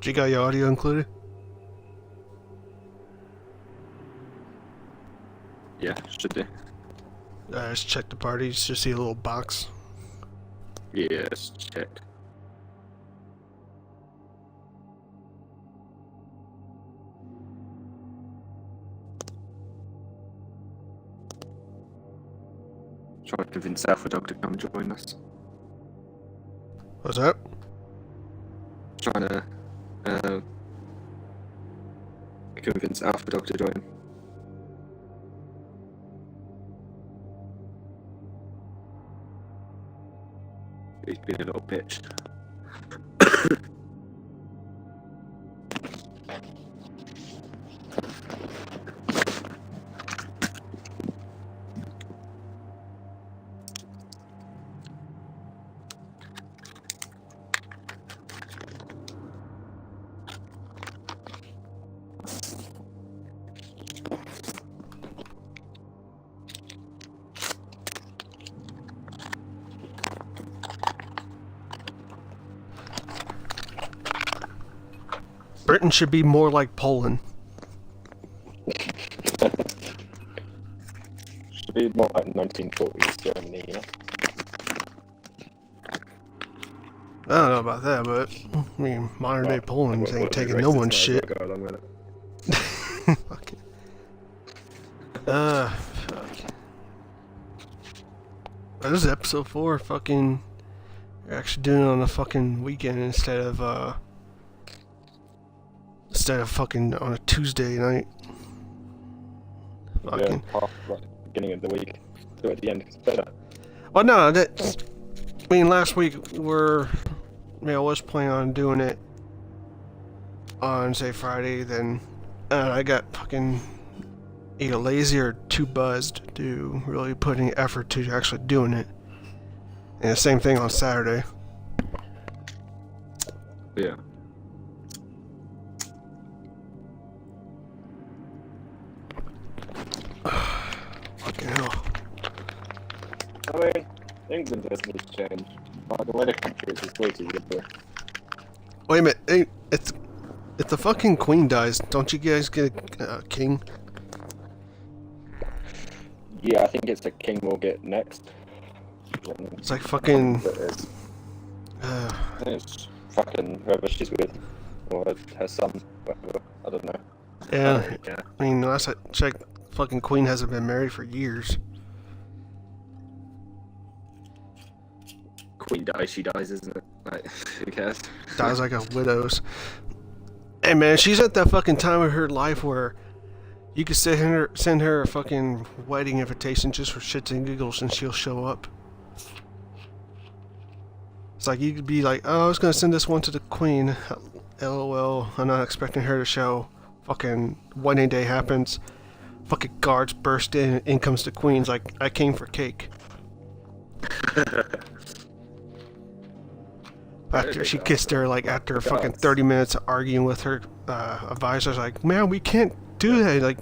You got your audio included? Yeah, should do. Just check the parties. Just see a little box. Yeah, it's checked. Try to convince Alpha Dog to come join us. What's that? Trying to convince Alpha Dog to join. He's been a little bitch. Britain should be more like Poland. Should be more like 1940s Germany, you know? I don't know about that, but I mean, modern day Poland ain't taking no one's shit. Go along with it. Fuck it. Fuck. This is episode 4. Fucking, you're actually doing it on a fucking weekend instead of fucking on a Tuesday night. Fucking. Yeah, half like beginning of the week. Do it at the end. It's better. Well, no, that. I mean, last week I was planning on doing it on say Friday. Then I got fucking either lazy or too buzzed to really put any effort to actually doing it. And the same thing on Saturday. Yeah. Fucking hell. I mean, England does need to change. Like the way the country is just way too good for. Wait a minute. Hey, if the fucking queen dies, don't you guys get a king? Yeah, I think it's the king we'll get next. It's like fucking. I think it's fucking whoever she's with, or her son, whatever. I don't know. Yeah. Yeah. I mean, last I checked, fucking queen hasn't been married for years. Queen dies, she dies, isn't it? Like, who cares? Dies like a widow's. Hey man, she's at that fucking time of her life where you could send her a fucking wedding invitation just for shits and giggles and she'll show up. It's like you could be like, oh, I was gonna send this one to the queen. LOL, I'm not expecting her to show. Fucking wedding day happens. Fucking guards burst in comes the queen's like, I came for cake. After she kissed her, like after fucking 30 minutes of arguing with her advisors, like, man, we can't do that. Like,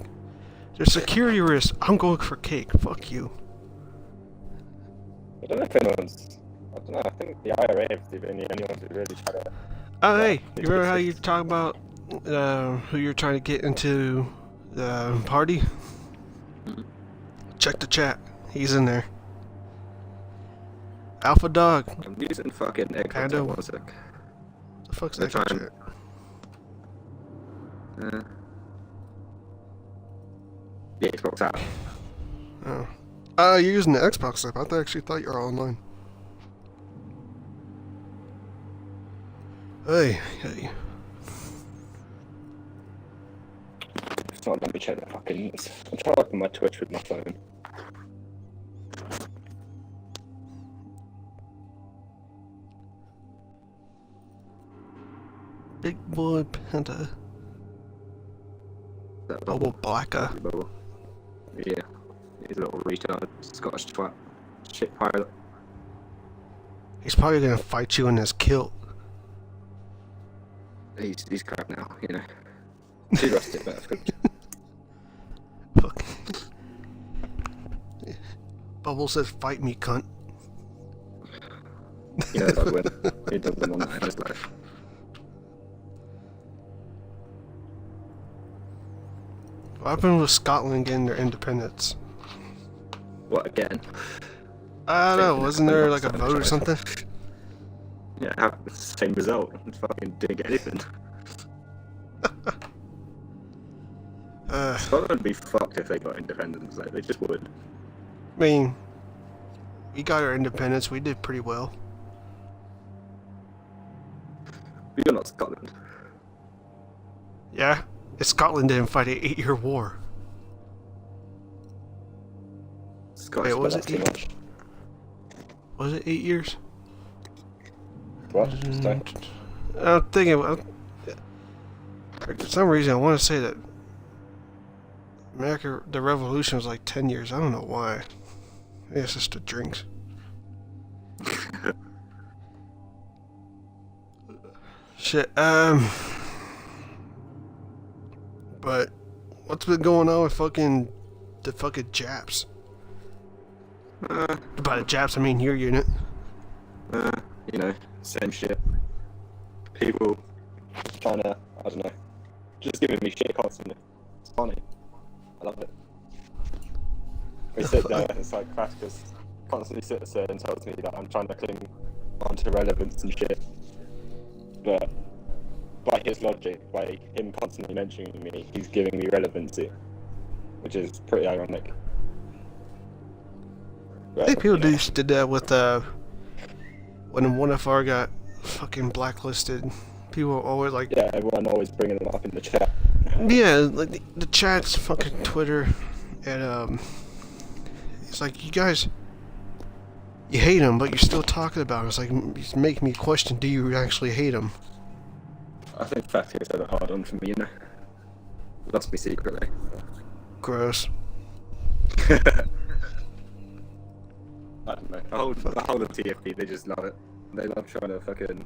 there's security risks. I'm going for cake. Fuck you. I don't know if anyone's. I don't know. I think the IRA is the only ones who really try to. Oh, hey, you remember how you talk about who you're trying to get into the party? Mm-hmm. Check the chat. He's in there. Alpha Dog. I'm using fucking egg hot Kinda. 1 sec. The fuck's They're that trying- chat? The Xbox app. Oh. You're using the Xbox app. I actually thought you were online. Hey. It's not let me check the fucking. I'm trying to open my Twitch with my phone. Big boy Panda. That Bubble Blacker. Bubble. Yeah. He's a little retard Scottish twat. Shit pilot. He's probably gonna fight you in his kilt. He's crap now, you know. Too rusted, but that's good. Fuck. Bubble says, fight me, cunt. He knows I'd win. He doesn't win on that in his life. What happened with Scotland getting their independence? What again? I don't know, wasn't there like a vote or something? Yeah, have the same result. Fucking didn't get anything. Scotland would be fucked if they got independence. Like, they just would. I mean, we got our independence. We did pretty well. But you're not Scotland. Yeah, Scotland didn't fight an 8-year war. Scottish, Wait, was it too much. Was it 8 years? What? Sorry? I'm thinking. For some reason, I want to say that America, the Revolution was like 10 years. I don't know why. Maybe it's just the drinks. Shit. But what's been going on with the fucking Japs? By the Japs, I mean your unit. You know, same shit. People trying to, I don't know, just giving me shit constantly. It's funny. I love it. We sit there, it's like Crassus constantly sits there and tells me that I'm trying to cling onto relevance and shit. But by his logic, by him constantly mentioning me, he's giving me relevancy, which is pretty ironic. But, I think people did that with when one of our got fucking blacklisted. People were always like, yeah, everyone always bringing them up in the chat. yeah, like the chat's fucking Twitter, and it's like, you guys, you hate him, but you're still talking about him. It's like, it's making me question, do you actually hate him? I think fact is a hard on for me, you know. Loves me secretly. Gross. I don't know. The whole of TFE, they just love it. They love trying to fucking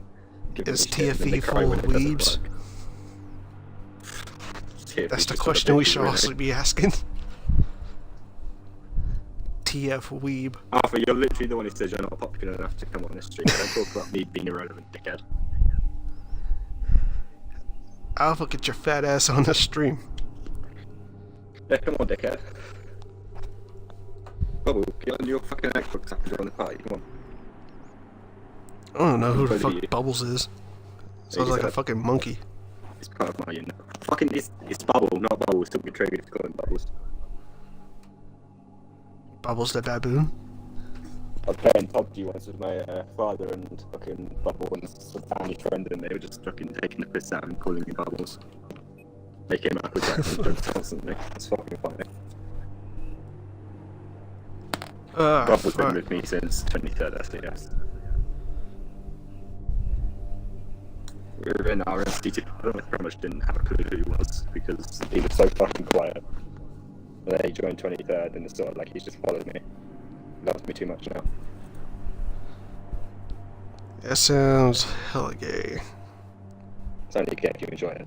give Is me shit and then they TFE cry full when of it doesn't weebs? work. TFE That's the just question a we bit should really. also be asking. TF weeb. Arthur, you're literally the one who says you're not popular enough to come on this stream. Don't talk about me being irrelevant, dickhead. Alpha, get your fat ass on the stream. Yeah, come on, dickhead. Bubble, get on your fucking Xbox after you're on the party, come on. I don't know who the Probably fuck you. Bubbles is. Yeah, Sounds you like a said- fucking monkey. It's part of my unit. Fucking, it's Bubble, not Bubble. Still be triggered if you call him Bubbles. Bubbles the baboon. I was playing PUBG once with my father and fucking Bubble and some family friend, and they were just fucking taking the piss out and calling me Bubbles. They came up with that jokes constantly. It's fucking funny. Bubbles been Fuck. with me since 23rd SES. We were in our institute, I pretty much didn't have a clue who he was because he was so fucking quiet. And then he joined 23rd and it's sort of like he's just followed me. He loves me too much now. That sounds hella gay. It's only a game if you enjoy it.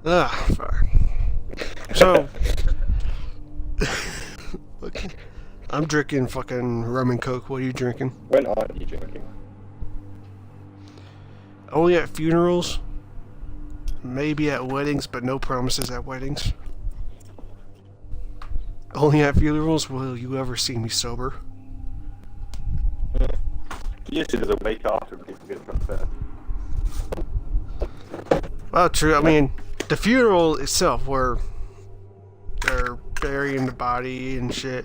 Fuck. So, okay. I'm drinking fucking rum and coke. What are you drinking? When are you drinking? Only at funerals. Maybe at weddings, but no promises at weddings. Only at funerals will you ever see me sober. Usually there's a week after when people get drunk there. Well, true. I mean, the funeral itself, where they're burying the body and shit.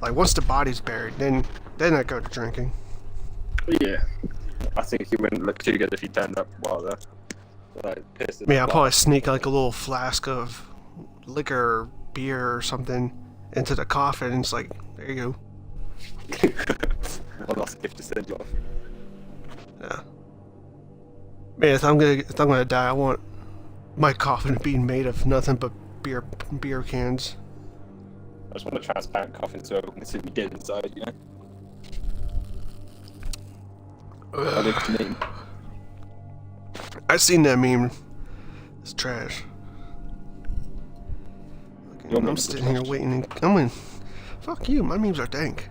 Like, once the body's buried, then I go to drinking. Yeah. I think you wouldn't look too good if you turned up while they're like pissed at I mean, the I'll bar. probably sneak like a little flask of liquor or beer or something into the coffin, and it's like, there you go. One last gift to send you off. Yeah. Man, if I'm gonna die, I want my coffin to be made of nothing but beer cans. I just want a transparent coffin so everyone can see me dead inside, you know? I know what you mean. I seen that meme. It's trash. Your I'm memes are sitting here trash. waiting. I'm in. Fuck you. My memes are dank.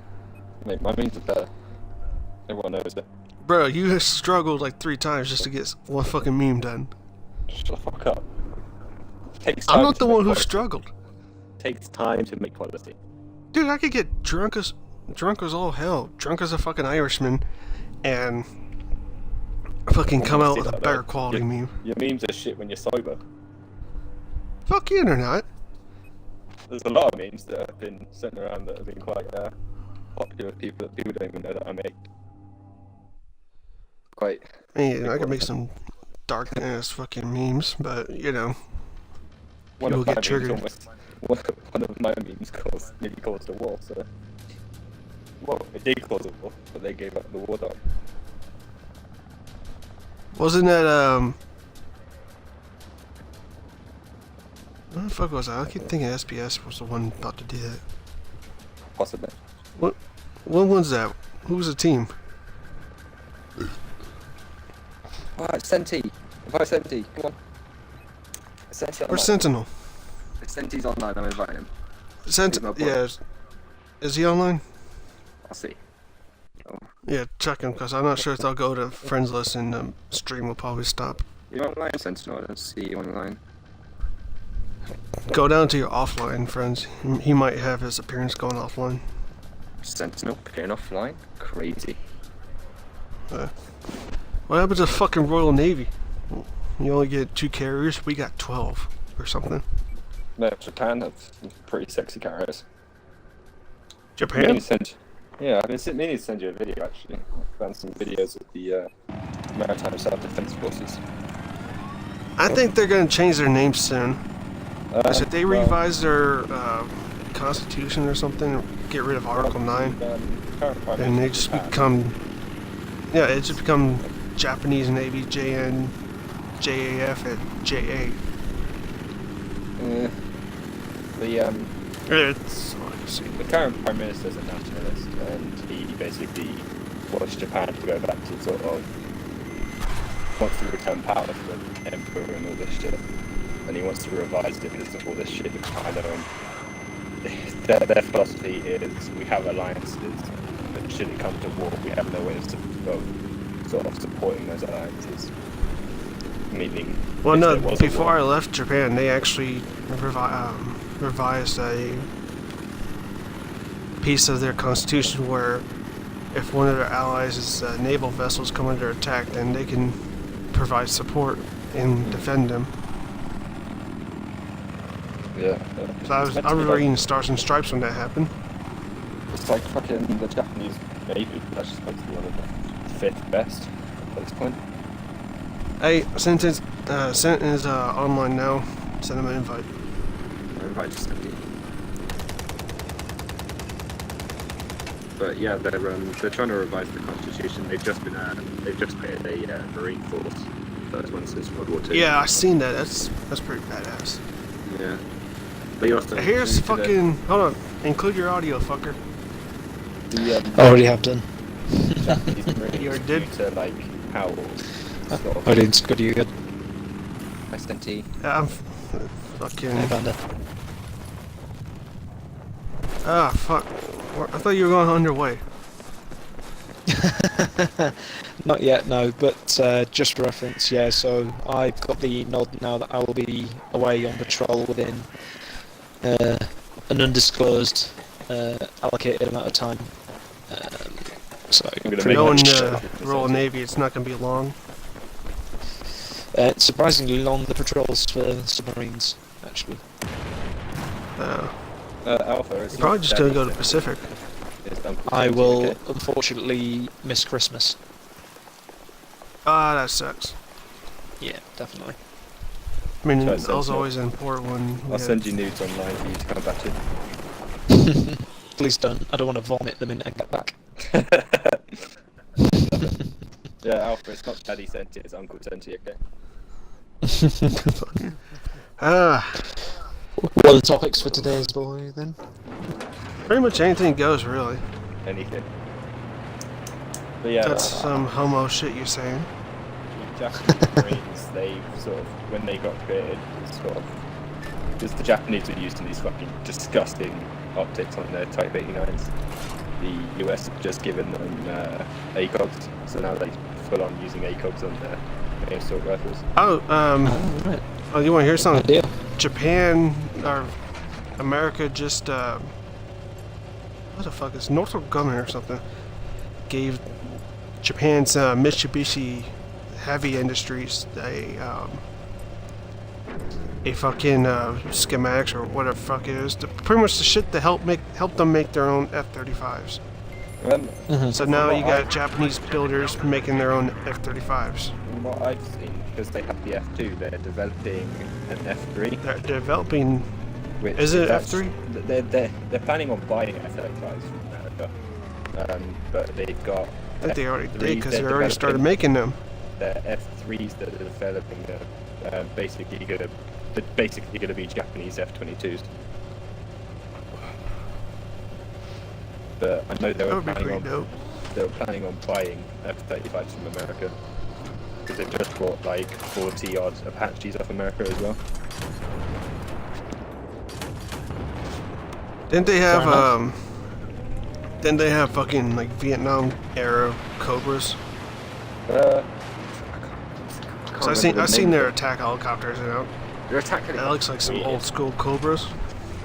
Mate, my memes are better. Everyone knows it. Bro, you have struggled like 3 times just to get one fucking meme done. Shut the fuck up. It takes time I'm not to the make one who quality. struggled. It takes time to make quality. Dude, I could get drunk as all hell. Drunk as a fucking Irishman. And fucking come out with a better quality meme. Your memes are shit when you're sober. Fuck you, they're not. There's a lot of memes that have been sent around that have been quite popular with people that people don't even know that I make. Quite. I mean, I could make some dark ass fucking memes, but you know, people get triggered. One of my memes nearly caused a war, so. Well, it did cause a war, but they gave up the war dog. Wasn't that what the fuck was that? I keep thinking SPS was the one about to do that. Possibly. What was that? Who was the team? Alright, Senti. Invite Senti, come on. Senti Where's Sentinel? Senti's online, I'm inviting him. Sentinel, yeah. Is he online? I'll see. Oh. Yeah, check him, because I'm not sure if they'll go to friends list and stream will probably stop. You're online, Sentinel? I don't see you online. Go down to your offline friends. He might have his appearance going offline. Sentinel appearing offline? Crazy. What happens to fucking Royal Navy? You only get 2 carriers, we got 12 or something. No, Japan have pretty sexy carriers. Japan? Yeah, I've been meaning to send you a video actually. I found some videos of the Maritime Self-Defense Forces. I think they're gonna change their name soon. If they revise their constitution or something, get rid of Article 9, and they just become... Yeah, it just become Japanese Navy, JN, JAF, and JA. The current Prime Minister is a nationalist, and he basically wants Japan to go back to sort of... wants to return power to the Emperor and all this shit. And he wants to revise it because of all this shit that's kind of their philosophy is we have alliances, but should it come to war, we have no way of sort of supporting those alliances. Meaning, well, no, before I left Japan, they actually revised a piece of their constitution where if one of their allies' naval vessels come under attack, then they can provide support and defend them. Yeah. So I was reading Stars and Stripes when that happened. It's like fucking the Japanese Navy, that's just supposed to be one of the 5th best at this point. Hey, Sent is online now. Send him an invite. I invite just Senti. But yeah, they're trying to revise the constitution. They've just created a marine force. First one since World War II. Yeah, I seen that. That's pretty badass. Yeah. But you also here's fucking... Hold on. Include your audio, fucker. Already have done. You already did? To, like, how... I didn't good you good. I sent you. Yeah, I'm fucking... I found it. Ah, fuck. I thought you were going underway. Not yet, no, but just for reference, yeah, so I've got the nod now that I will be away on patrol within an undisclosed allocated amount of time. So pretty knowing much the Royal Navy, it's not going to be long. surprisingly long, the patrols for submarines, actually. Alpha, You're probably just going to go to Pacific. I will, unfortunately, miss Christmas. Ah, that sucks. Yeah, definitely. I mean, that was always an important one. I'll send you nudes online for you to come back to. Please don't. I don't want to vomit the minute I get back. Yeah, Alpha, it's not Daddy sent it, it's Uncle sent it, okay? What are the topics for today's boy, then? Pretty much anything goes, really. Anything. But yeah, That's some homo shit you're saying. Japanese Marines, they sort of, when they got created, sort of, because the Japanese were using these fucking disgusting optics on their Type 89s. the US have just given them ACOGs, so now they full on using ACOGs on their main assault rifles. Oh, Right. oh, you want to hear something? Idea. Japan, or America just, what the fuck is Northrop Grumman or something, gave Japan's Mitsubishi Heavy Industries a fucking schematics or whatever the fuck it is, pretty much the shit to help them make their own F-35s. So now you got Japanese builders making their own F-35s. From what I've seen, because they have the F2, they're developing an F3. They're developing. Which Is it actually- F3? They're planning on buying F-35s from America, but they've got. I think they already did F3s because they're they already started developing. making them. The F3s that they're developing are basically gonna be Japanese F-22s. But I know That would be pretty dope. they were planning on buying F-35s from America because they've just bought like 40 odd Apaches off America as well. Didn't they have Fair enough. Didn't they have fucking like Vietnam era Cobras? So I seen their attack helicopters, you know. Their attack That looks like some old school Cobras.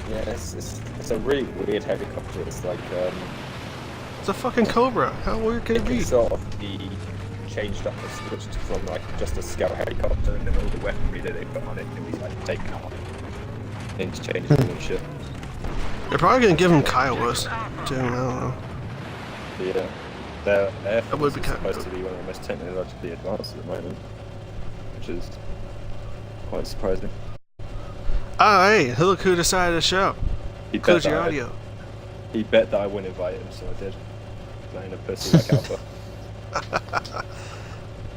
Yeah, it's a really weird helicopter. It's like It's a fucking Cobra. How weird could it be? can sort of be changed up and switched from like just a scout helicopter, and then all the weaponry that they put on it can be like taken out, interchangeable and shit. They're probably gonna give them Kiowas too. I don't know. But yeah, their Air That would Force be is kinda supposed dope. to be one of the most technologically advanced at the moment, which is quite surprising. Ah, hey, look who decided to show. He bet Close your that I- audio. He bet that I wouldn't invite him, so I did. Playing a pussy like Alpha.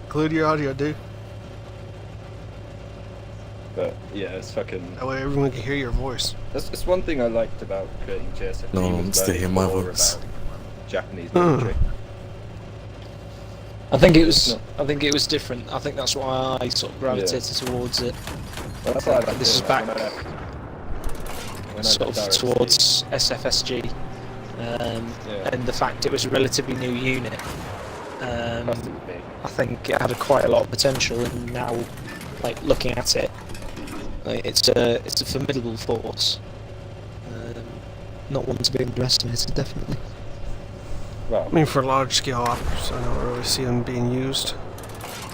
Include your audio, dude. But yeah, it's fucking. That way everyone can hear your voice. That's one thing I liked about creating JSFP. No one was wants to learning hear my more voice. about Japanese military. I think it was different. I think that's why I sort of gravitated towards it. Well, that's why I liked This it is back when I left sort of RFC. towards SFSG, Yeah. and the fact it was a relatively new unit. Must have been. I think it had quite a lot of potential, and now, like looking at it, like, it's a formidable force. Not one to be underestimated, definitely. Well, I mean, for large scale ops, I don't really see them being used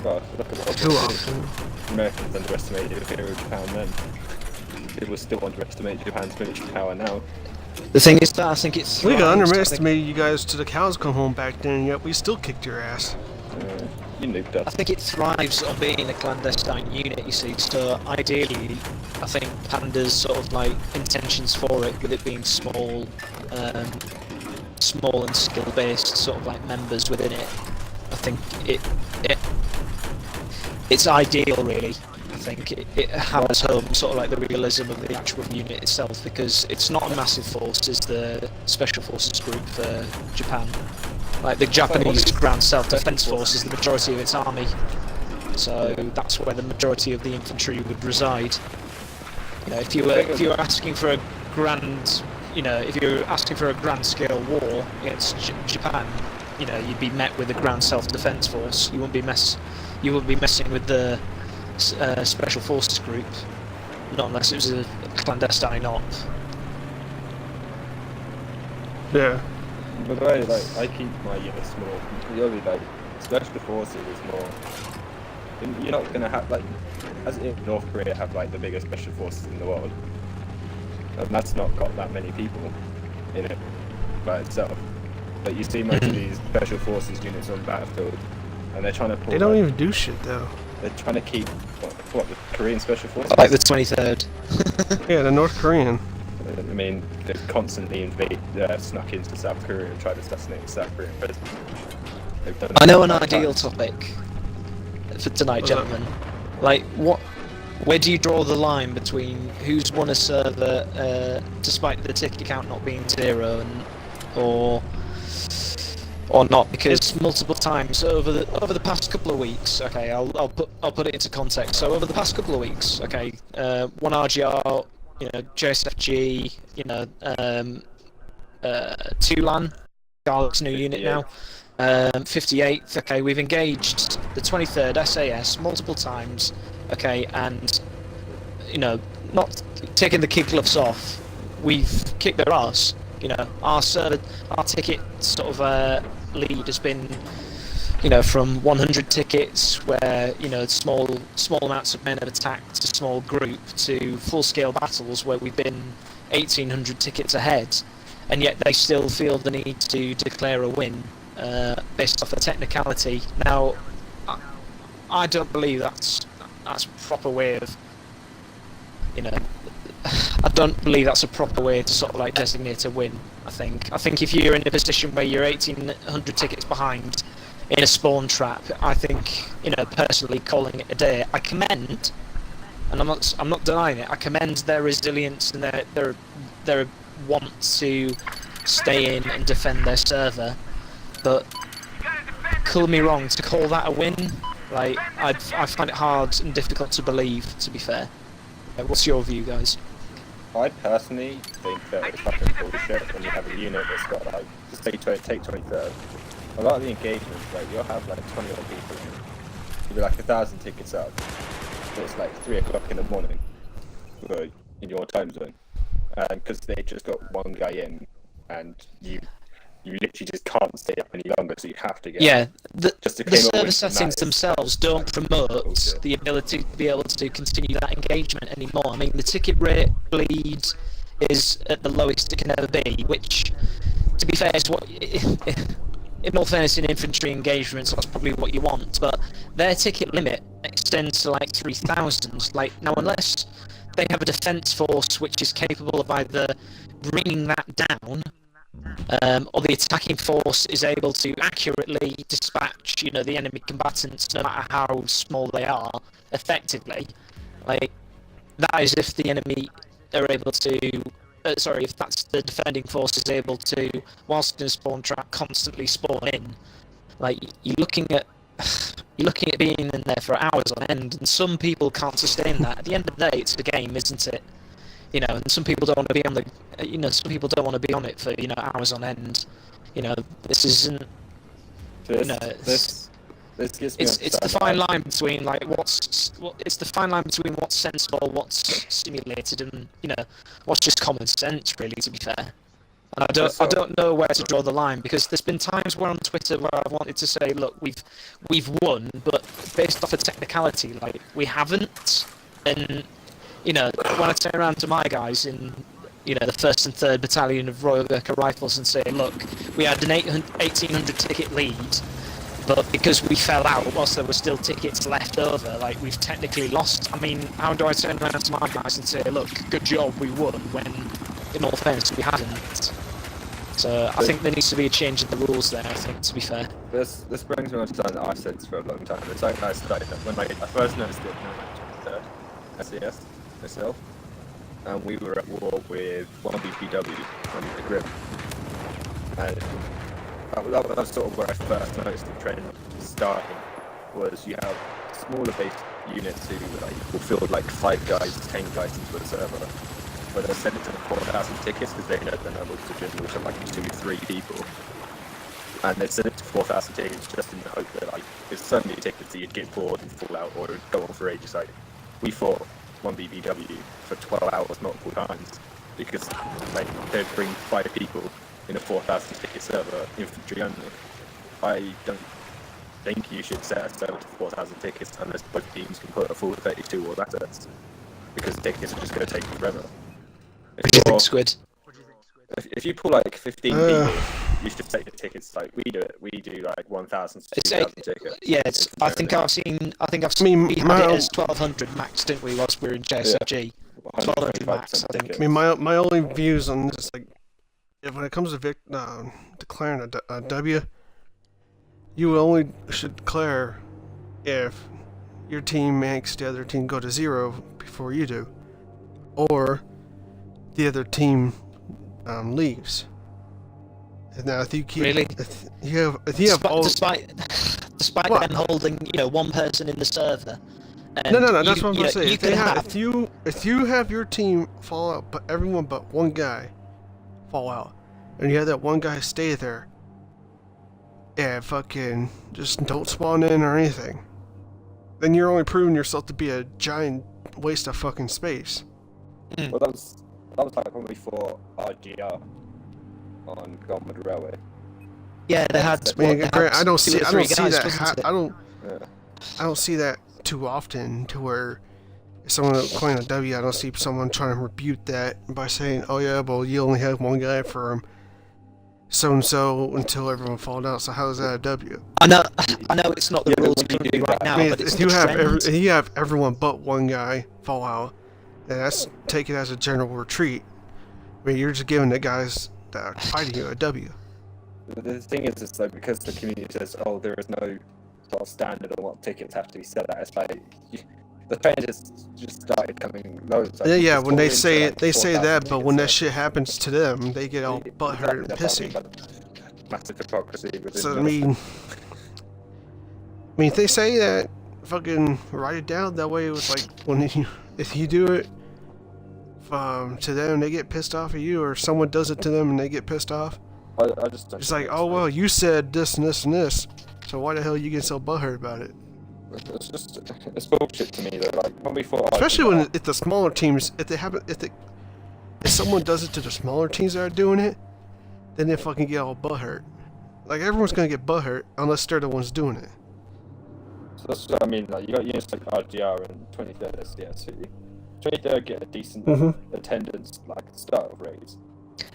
well, look at what too often. Americans underestimated the Imperial Japan then. People still underestimate Japan's military power now. The thing is that I think it's We got underestimated you guys to the cows come home back then, yet we still kicked your ass. You nuked I us. think it thrives on being a clandestine unit, you see, so ideally, I think Panda's sort of like intentions for it, with it being small and skill-based sort of like members within it, I think it's ideal really. I think it hammers home sort of like the realism of the actual unit itself, because it's not a massive force, is the Special Forces group for Japan. Like the Japanese Ground Self-Defense Force is the majority of its army, so that's where the majority of the infantry would reside. You know, if you were asking for a grand, if you're asking for a grand scale war against Japan, you'd be met with a Ground Self-Defense Force. You wouldn't be messing with the Special Forces group, not unless it was a clandestine op. Yeah. But the way, like, I keep my unit small. Really, like, Special Forces is more. You're not gonna have, like, as if North Korea have, like, the biggest Special Forces in the world. And that's not got that many people in it by itself. But you see most of these Special Forces units on the battlefield, and they're trying to pull. They don't like, even do shit though. They're trying to keep what the Korean Special Forces. Like the 23rd. Yeah, the North Korean. I mean, they've constantly snuck into South Korea and tried to assassinate the South Korean president. They've done I know an that ideal times. topic for tonight, What's that? gentlemen. Like, where do you draw the line between who's won a server, despite the ticket count not being 0, or not? Because multiple times over the past couple of weeks, okay, I'll put it into context. So over the past couple of weeks, okay, one RGR, JSFG, 2LAN, Garlic's new unit now. 58th, okay, we've engaged the 23rd SAS multiple times, okay, and, you know, not taking the kid gloves off, we've kicked their arse. You know, our ticket sort of lead has been, you know, from 100 tickets where, you know, small amounts of men have attacked a small group to full-scale battles where we've been 1,800 tickets ahead, and yet they still feel the need to declare a win based off a technicality. Now, I don't believe that's a proper way of, you know, I don't believe that's a proper way to sort of like designate a win. I think if you're in a position where you're 1,800 tickets behind in a spawn trap, I think, you know, personally calling it a day, I commend, and I'm not denying it, I commend their resilience and their want to stay in and defend their server, but call me wrong, to call that a win, like, I find it hard and difficult to believe, to be fair. What's your view, guys? I personally think that it's fucking bullshit when you have a unit that's got like, just take 23rd. A lot of the engagements, like, you'll have like 20 odd people in. You'll be like 1,000 tickets up. So it's like 3 o'clock in the morning in your time zone. Because they just got one guy in, and you literally just can't stay up any longer, so you have to get. Yeah, the server win settings themselves don't promote the ability to be able to continue that engagement anymore. I mean, the ticket rate bleed is at the lowest it can ever be, which, to be fair, is what. In all fairness, in infantry engagements, that's probably what you want, but their ticket limit extends to like 3,000. Like, now, unless they have a defence force which is capable of either bringing that down, or the attacking force is able to accurately dispatch, you know, the enemy combatants, no matter how small they are, effectively, like, that is if the enemy are able to. If that's the defending force is able to, whilst in a spawn trap, constantly spawn in. Like, you're looking at being in there for hours on end, and some people can't sustain that. At the end of the day, it's a game, isn't it? You know, and some people don't want to be on some people don't want to be on it for, you know, hours on end. You know, this isn't. You know, this gives me it's the fine line between like it's the fine line between what's sensible, what's stimulated, and, you know, what's just common sense, really, to be fair. And I don't know where to draw the line, because there's been times where on Twitter where I've wanted to say, look, we've won, but based off a technicality, like, we haven't. And, you know, when I turn around to my guys in, you know, the 1st and 3rd Battalion of Royal Gurkha Rifles and say, look, we had an 1,800 ticket lead, but because we fell out whilst there were still tickets left over, like, we've technically lost. I mean, how do I turn around to my guys and say, look, good job, we won, when, in all fairness, we hadn't? So I think there needs to be a change in the rules there, I think, to be fair. This brings me on to something that I've said for a long time. It's like I started when I first noticed it in the 23rd SAS myself, and we were at war with 1BPW on the Grim. And that was sort of where I first noticed the trend starting, was you have smaller based units who will field like 5 guys, 10 guys into a server, but they'll send it to the 4,000 tickets because they know the numbers to which are like 2-3 people, and they send it to 4,000 tickets just in the hope that, like, there's so many tickets that you'd get bored and fall out or go on for ages. Like, we fought 1BBW for 12 hours multiple times because, like, they'd bring 5 people in a 4,000 ticket server, infantry only. I don't think you should set a server to 4,000 tickets unless both teams can put a full 32 or assets, because tickets are just going to take forever. What do you think, Squid? If you pull like 15 people, you should take the tickets like we do it. We do like 1,000 to 2,000 tickets. Yeah, I think I've seen. We had it as 1,200 max, didn't we? Whilst we were in JSFG, 1,200 max. I think. I mean, my only views on this, like, if when it comes to declaring a W, you only should declare if your team makes the other team go to 0 before you do, or the other team leaves. And now, if you keep if you have all, despite them holding, you know, one person in the server. No, that's what I'm gonna say. If you have your team fall out, but everyone but one guy fall out, and you have that one guy stay there, Yeah, fucking just don't spawn in or anything. Then you're only proving yourself to be a giant waste of fucking space. Well, that was like when we fought RGR on Government Railway. Yeah, they had. I mean, what, they had I don't two see or three that. guys, wasn't it? I don't see that too often. To where if someone claiming a W, I don't see someone trying to rebuke that by saying, "Oh yeah, well you only have one guy for so and so until everyone falls out." So how is that a W? I know it's not the Yeah, rules when you currently do right that- now, I mean, but it's if the you have trend. if you have everyone but one guy fall out, then that's take it as a general retreat. I mean, you're just giving the guys that are fighting you a W. The thing is though, because the community says, "Oh, there is no sort of standard on what tickets have to be set at," it's like the train just started coming loads. Like, Yeah. just When they call say into, it, they say 4,000 that, but when that tickets, shit happens to them, they get all butthurt and Exactly, pissy. that's what I mean, but massive hypocrisy within So I military. mean, if they say that, fucking write it down. That way, it was like if you do it to them, they get pissed off at you, or someone does it to them and they get pissed off. I just don't It's think like, oh well, you said this and this and this, so why the hell you get so butthurt about it? it's bullshit to me though. Like when we fought, Especially when if the smaller teams, if someone does it to the smaller teams that are doing it, then they fucking get all butthurt. Like everyone's gonna get butthurt unless they're the ones doing it. So that's what I mean. Like you got units like RGR and 23rd SDSC. 23rd get a decent attendance, like start of raids.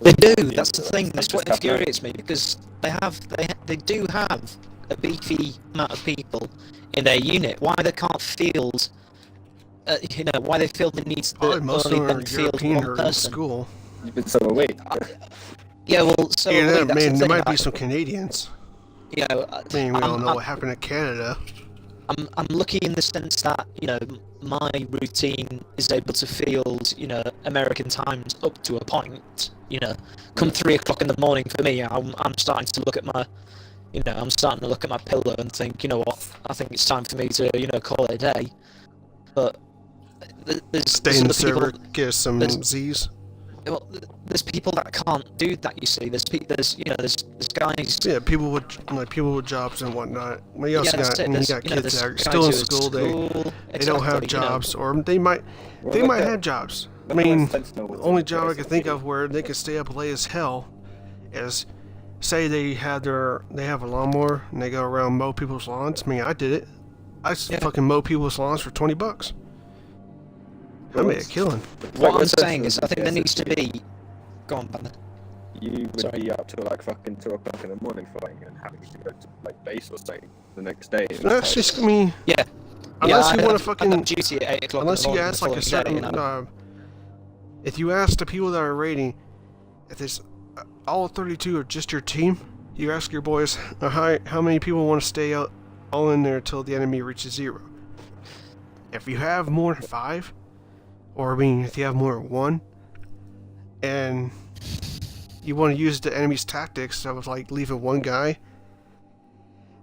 They do. That's the They thing. That's just what have no- infuriates me because they do have a beefy amount of people in their unit. Why they can't field? Why they feel the need to Probably most of only them are then field European one or in person. school. You've been so away. Yeah, well, so Yeah, that's the man, thing, there might be like, some Canadians. You know, I mean, we all know what happened in Canada. I'm lucky in the sense that my routine is able to field American times up to a point. Come 3 o'clock in the morning for me, I'm starting to look at my pillow and think, you know what, I think it's time for me to call it a day. But Stay in the other server, people, get some there's- Z's. well, there's people that can't do that. You see, there's guys. Yeah, people with jobs and whatnot. Well, you also Yeah, that's got, it. you There's, got you know, kids there's that are guys still in who are at school. They don't have exactly, jobs, or they might Well, like have that- jobs. I Well, mean, Sentinel was the only in job I place can of think people. of where they can stay up late as hell is, say they have a lawnmower and they go around mow people's lawns. I mean, I did it. I fucking mow people's lawns for $20. I made a killing. What I'm saying is, I think there needs to be. Go on, Banner. You would Sorry. be up till like fucking 2 o'clock in the morning fighting and having to go to like base or something the next day. And That's it's just, I like, mean, Yeah. unless yeah, you want I to have fucking, duty at 8 o'clock. unless in the you morning ask like the a following certain, day, if you ask the people that are raiding, if it's all 32 are just your team, you ask your boys how many people want to stay out all in there until the enemy reaches 0. If you have more than 5, or I mean, if you have more than 1, and you want to use the enemy's tactics of like leaving one guy,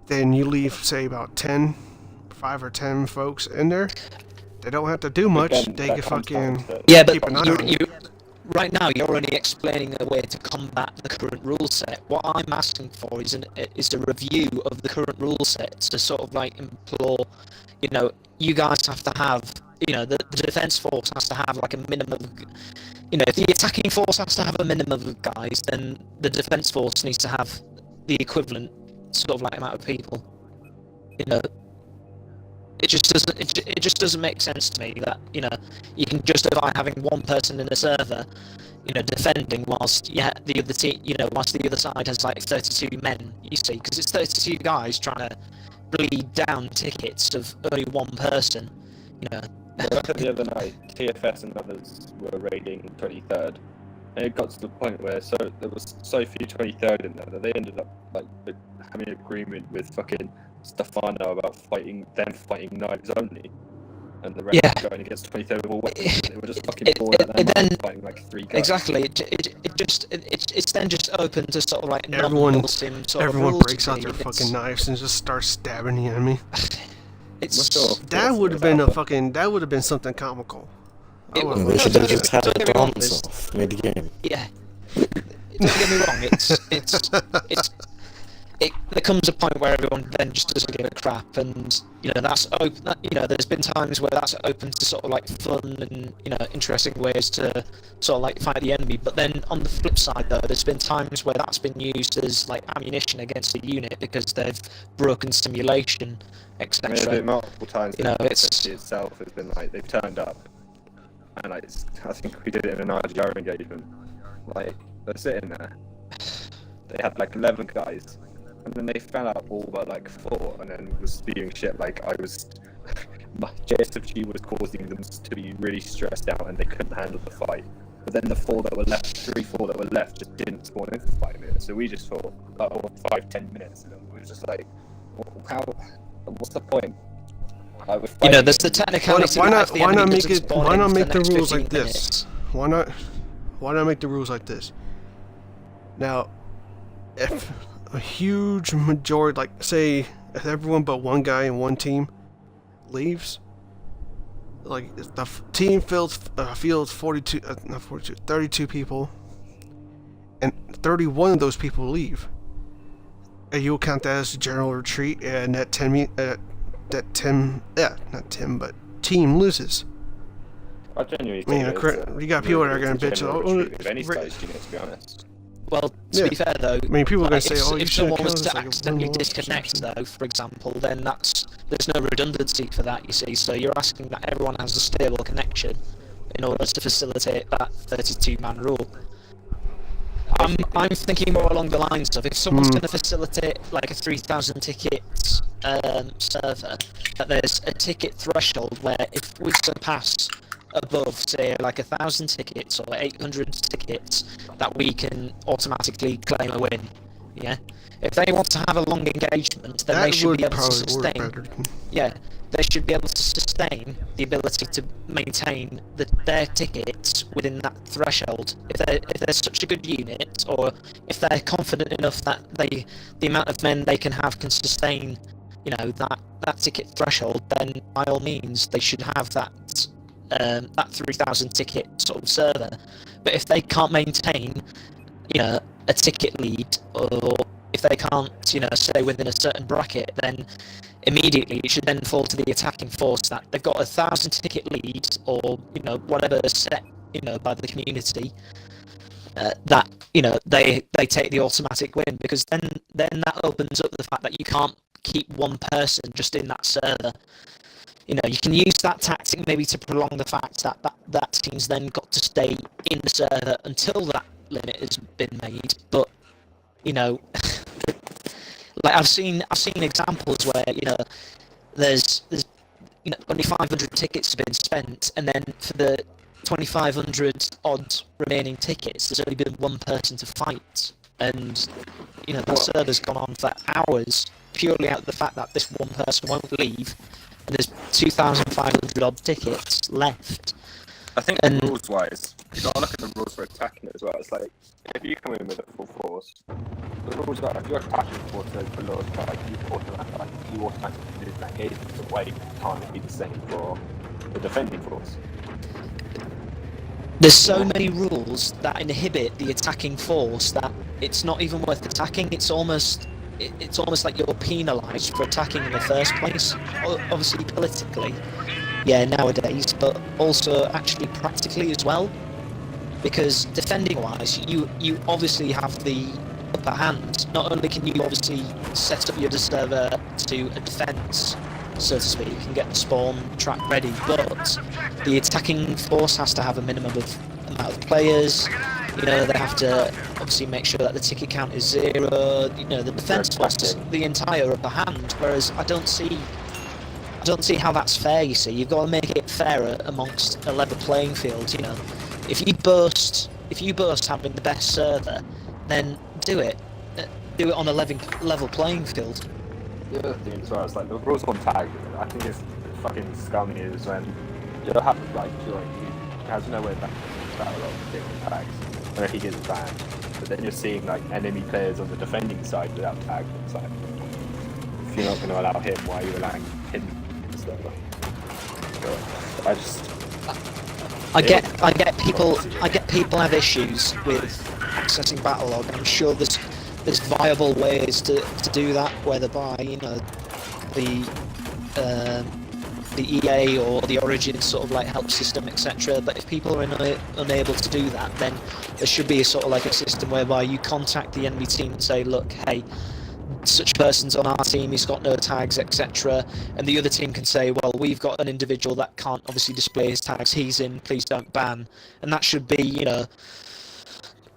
then you leave say about 5 or 10 folks in there. They don't have to do much. again, They that can comes down fucking to- Yeah, keep an eye but on you right now you're only explaining a way to combat the current rule set. What I'm asking for is a review of the current rule set to sort of like implore, you guys have to have, the defense force has to have like a minimum. If the attacking force has to have a minimum of guys, then the defense force needs to have the equivalent sort of like amount of people. It just doesn't make sense to me that you can justify having one person in a server, defending whilst the other team, whilst the other side has like 32 men. You see, because it's 32 guys trying to bleed down tickets of only one person. Well, I think the other night, TFS and others were raiding 23rd, and it got to the point where there was so few 23rd in there that they ended up like having an agreement with fucking Stefano about fighting knives only, and the rest Yeah. going against 23rd with all weapons. They were just fucking It- bored it- out their it then- minds fighting like 3 guys. Exactly. It's then just open to sort of like Everyone- non-MIlsim sort of everyone rules breaks out to their me. It's- fucking knives and just starts stabbing the enemy. It's Well, sure. That would have been that would have been something comical. I It would've would- They should have just had Don't a get me wrong, dance off mid-game. yeah. Don't get me wrong. there comes a point where everyone then just doesn't give a crap, and that's open. There's been times where that's open to sort of like fun and interesting ways to sort of like fight the enemy. But then on the flip side, though, there's been times where that's been used as like ammunition against a unit because they've broken simulation, etc. I mean, multiple times. It's itself has been like they've turned up, and like I think we did it in an RGR engagement. Like they're sitting there, they had like 11 guys. And then they fell out all but like 4, and then was spewing shit like my JSFG was causing them to be really stressed out and they couldn't handle the fight. But then the 4 that were left, 3-4 that were left, just didn't spawn in for 5 minutes. So we just thought, 5-10 minutes, and we were just like, what's the point? There's the technicality. Why not make the rules like this? Why not make the rules like this? Now, if a huge majority, like say, if everyone but one guy in one team leaves, like the team fields 32 people, and 31 of those people leave, and you'll count that as a general retreat, and team loses. I genuinely you got people that are going to bitch. Any size unit, to be honest. Well, to be fair though, people are going to say, if someone was to accidentally disconnect though, for example, then there's no redundancy for that, you see, so you're asking that everyone has a stable connection in order to facilitate that 32-man rule. I'm thinking more along the lines of if someone's going to facilitate like a 3,000 ticket server, that there's a ticket threshold where if we surpass above, say, like 1,000 tickets or 800 tickets, that we can automatically claim a win. Yeah. If they want to have a long engagement, then they should be able to sustain. Yeah, they should be able to sustain the ability to maintain their tickets within that threshold. If they're such a good unit, or if they're confident enough that the amount of men they can have can sustain, that ticket threshold, then by all means they should have that 3,000 ticket sort of server. But if they can't maintain, a ticket lead, or if they can't, stay within a certain bracket, then immediately it should then fall to the attacking force that they've got 1,000 ticket lead, or whatever set, by the community. That they take the automatic win, because then that opens up the fact that you can't keep one person just in that server. You can use that tactic maybe to prolong the fact that team's then got to stay in the server until that limit has been made. But like I've seen examples where there's only 500 tickets have been spent, and then for the 2,500 odd remaining tickets, there's only been one person to fight, and the server's gone on for hours purely out of the fact that this one person won't leave. And there's 2,500 odd tickets left. I think rules-wise, you got to look at the rules for attacking it as well. It's like, if you come in with a full force, the rules are, if you're attacking force below a strike, you automatically lose that engagement. The way can't be the same for the defending force. There's so many rules that inhibit the attacking force that it's not even worth attacking. It's almost like you're penalised for attacking in the first place. Obviously politically, nowadays, but also actually practically as well. Because defending-wise, you obviously have the upper hand. Not only can you obviously set up your server to a defence, so to speak, and get the spawn track ready, but the attacking force has to have a minimum amount of players. They have to obviously make sure that the ticket count is 0. The defence has the entire upper hand, whereas I don't see how that's fair. You see, you've got to make it fairer amongst a level playing field. If you boast having the best server, then do it on a level playing field. The other thing as well is like the rules on tag. I think it's fucking scummy is when you'll have he has no way back to battle of different tags. Where he gets banned, but then you're seeing like enemy players on the defending side without tag. It's like, if you're not going to allow him, why are you allowing him instead? I get people have issues with accessing Battlelog. I'm sure there's there's viable ways to do that, whether by, you know, the EA or the Origin sort of like help system, etc. But if people are unable to do that, then there should be a sort of like a system whereby you contact the enemy team and say, look, hey, such person's on our team, he's got no tags, etc. And the other team can say, well, we've got an individual that can't obviously display his tags, he's in, please don't ban. And that should be, you know,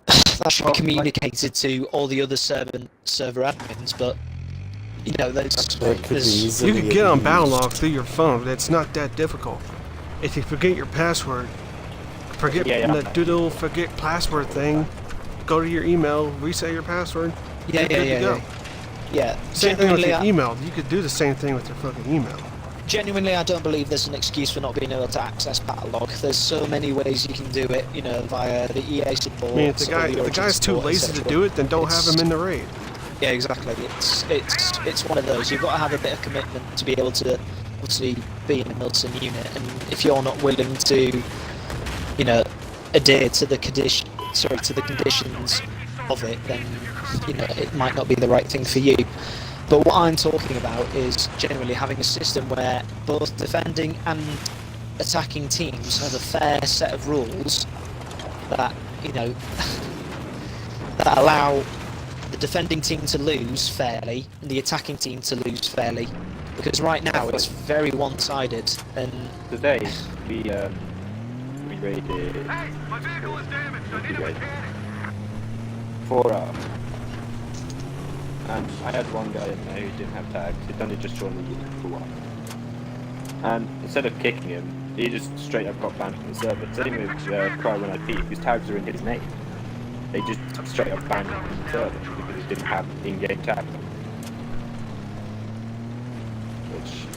that should be communicated to all the other server admins, but you know, you can get on Battlelog through your phone. It's not that difficult. If you forget your password, forget password thing, go to your email, reset your password. Yeah. Same thing with your email. You could do the same thing with your fucking email. Genuinely, I don't believe there's an excuse for not being able to access Battlelog. There's so many ways you can do it, you know, via the EA support. I mean, if the guy's too lazy to do it, then don't have him in the raid. Yeah, exactly. It's one of those. You've got to have a bit of commitment to be able to obviously be in a MIlsim unit, and if you're not willing to, you know, adhere to the conditions of it, then you know it might not be the right thing for you. But what I'm talking about is generally having a system where both defending and attacking teams have a fair set of rules that, you know, that allow the defending team to lose fairly and the attacking team to lose fairly. Because right now it's very one-sided. And today we raided. Hey, my vehicle is damaged. I need a mechanic. 4 hours. And I had one guy in there who didn't have tags. He'd only just joined the unit for a while. And instead of kicking him, he just straight up got banned from the server. Same with Cry When I Peek, whose tags are in his name. They just straight up banned him from the server because he didn't have in-game tags.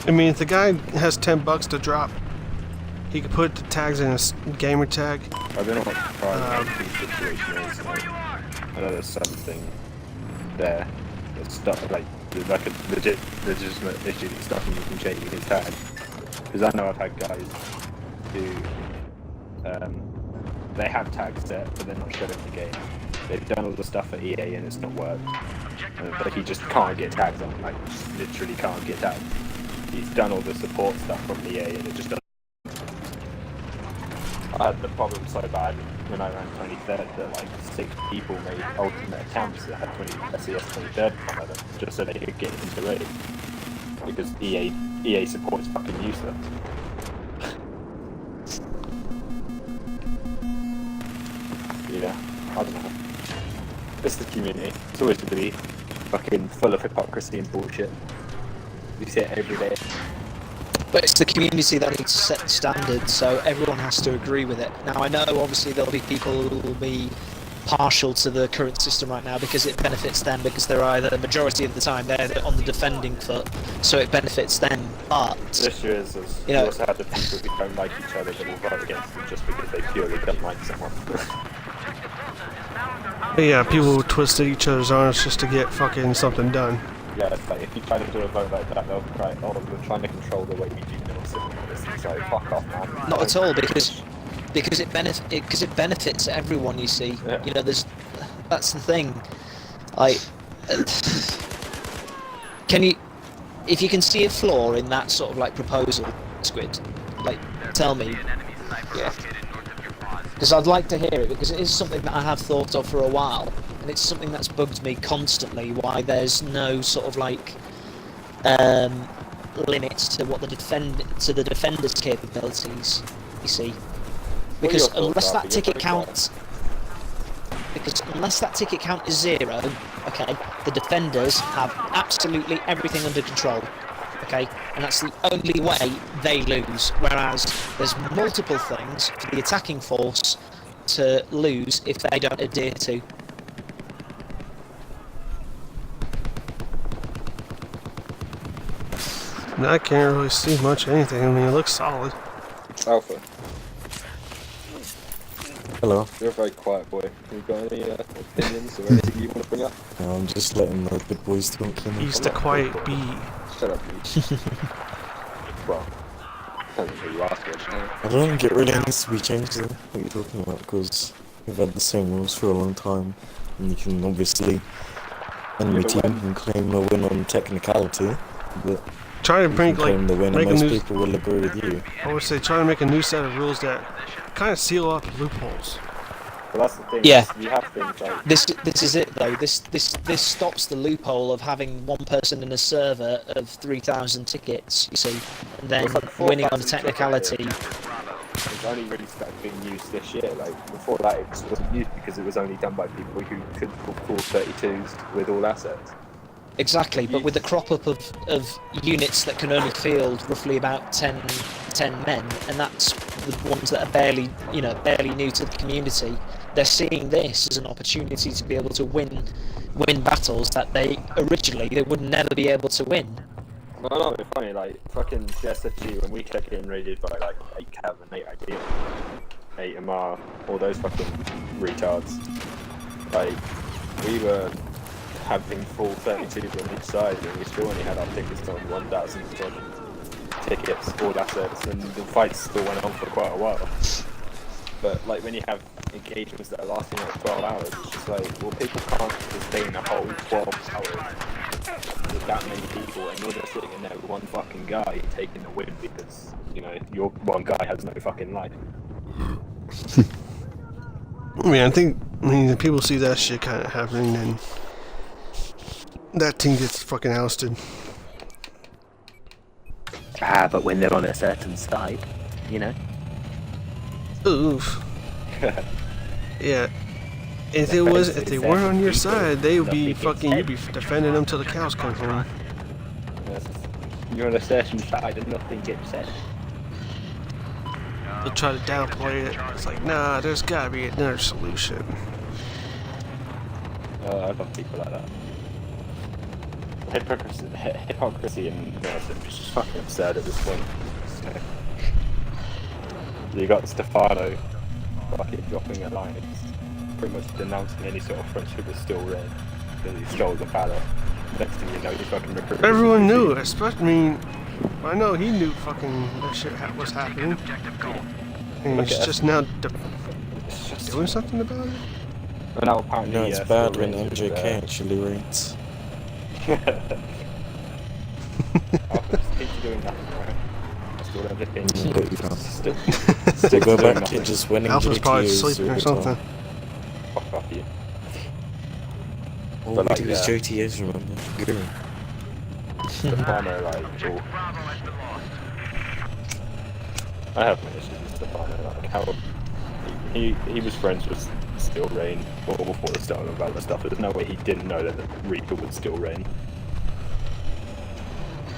I mean, if the guy has $10 to drop, he could put the tags in his gamer tag. I don't know what the Cry When I Peek situation is. I know there's something there. Stuff like there's like a legitimate issue that's stopping you from changing his tag. Because I know I've had guys who they have tags set but they're not showing the game. They've done all the stuff at EA and it's not worked. But he just can't get tags on, like just literally can't get tags. He's done all the support stuff from EA and it just doesn't. I had the problem so bad when I ran 23rd that like 6 people made ultimate accounts that had SES 23rd on them just so they could get into raid. Because EA support is fucking useless. Yeah, I don't know. It's the community. It's always going to be fucking full of hypocrisy and bullshit. You see it every day. But it's the community that needs to set the standard, so everyone has to agree with it. Now, I know obviously there'll be people who will be partial to the current system right now because it benefits them, because they're either the majority of the time they're on the defending foot, so it benefits them. But the issue is you know, also have the people who don't like each other that will vote against them just because they purely don't like someone. Yeah, people who twisted each other's arms just to get fucking something done. Yeah, it's like if you try to do a vote like that, they'll cry, oh, we're trying to control the way we do MIlsim. So fuck off, man. Not at all, because it benefits everyone. You see, yeah. You know, that's the thing. If you can see a flaw in that sort of like proposal, Squid, like tell me. Yeah. Because I'd like to hear it, because it is something that I have thought of for a while, and it's something that's bugged me constantly, why there's no sort of like limits to what the defender's capabilities, you see. Because unless that ticket count is 0, okay, the defenders have absolutely everything under control. Okay, and that's the only way they lose, whereas there's multiple things for the attacking force to lose if they don't adhere to. I can't really see much of anything. I mean, it looks solid. Alpha. Hello. You're a very quiet boy. You got any opinions or anything you want to bring up? No, I'm just letting the good boys talk. He's the quiet bee. Shut up, you. Well, depends who you ask, actually. I don't think it really needs to be changed though, what you're talking about, because we've had the same rules for a long time, and you can obviously enemy Yeah, but team when- can claim a win on technicality, but Try to you bring can like claim the win, and make a most new. people will agree with you. I would say try to make a new set of rules that kind of seal up loopholes. Well, that's the thing. Yeah. is You have things like This is it though. This stops the loophole of having one person in a server of 3,000 tickets. You see, and then It's like winning on a 4,000 technicality. it's only really started being used this year. Like before that, it just wasn't used because it was only done by people who could pull 32s with all assets. Exactly, but with the crop up of units that can only field roughly about 10 men, and that's the ones that are barely new to the community, they're seeing this as an opportunity to be able to win battles that they would never be able to win. No, no, it's funny. Like fucking CSFG when we kept getting raided by like 8 Cav and 8 Ideal, 8 MR, all those fucking retards. Like we were having full 32s on each side, and we still only had our tickets on 1,000 tickets, all assets, and the fights still went on for quite a while. But like when you have engagements that are lasting like 12 hours, it's just like, well, people can't sustain a whole 12 hours with that many people, and you're just sitting in there with one fucking guy taking the win because, you know, your one guy has no fucking life. I mean, if people see that shit kind of happening, then that team gets fucking ousted. But when they're on a certain side, you know. Oof. Yeah. If they weren't on your side, they would be fucking. You'd be defending them till the cows come home. Yes. You're on a certain side and nothing gets said. They'll try to downplay it. It's like, nah, there's gotta be another solution. I love people like that. Hypocrisy in MIlsim is just fucking absurd at this point. So, you got Stefano fucking dropping a line, pretty much denouncing any sort of friendship with Still Red because he stole the banner. Next thing you know, he's fucking recruiting. Everyone knew, especially. I know he knew fucking that shit was happening. And he's just now It's just doing something about it. And now apparently, You know, it's bad when MJK actually rates. Keep doing that, right? Still don't just think But you can't. still They go doing back to nothing. just winning Alpha's probably GTAs sleeping all or the something. time. Fuck off you. All But we like, do is yeah. GTAs, remember? Good. Stefano, like, oh. I have my issues with Stefano, like, how he was friends with Still Rain before the start of the Valor stuff. There's no way he didn't know that the Reaper would still reign.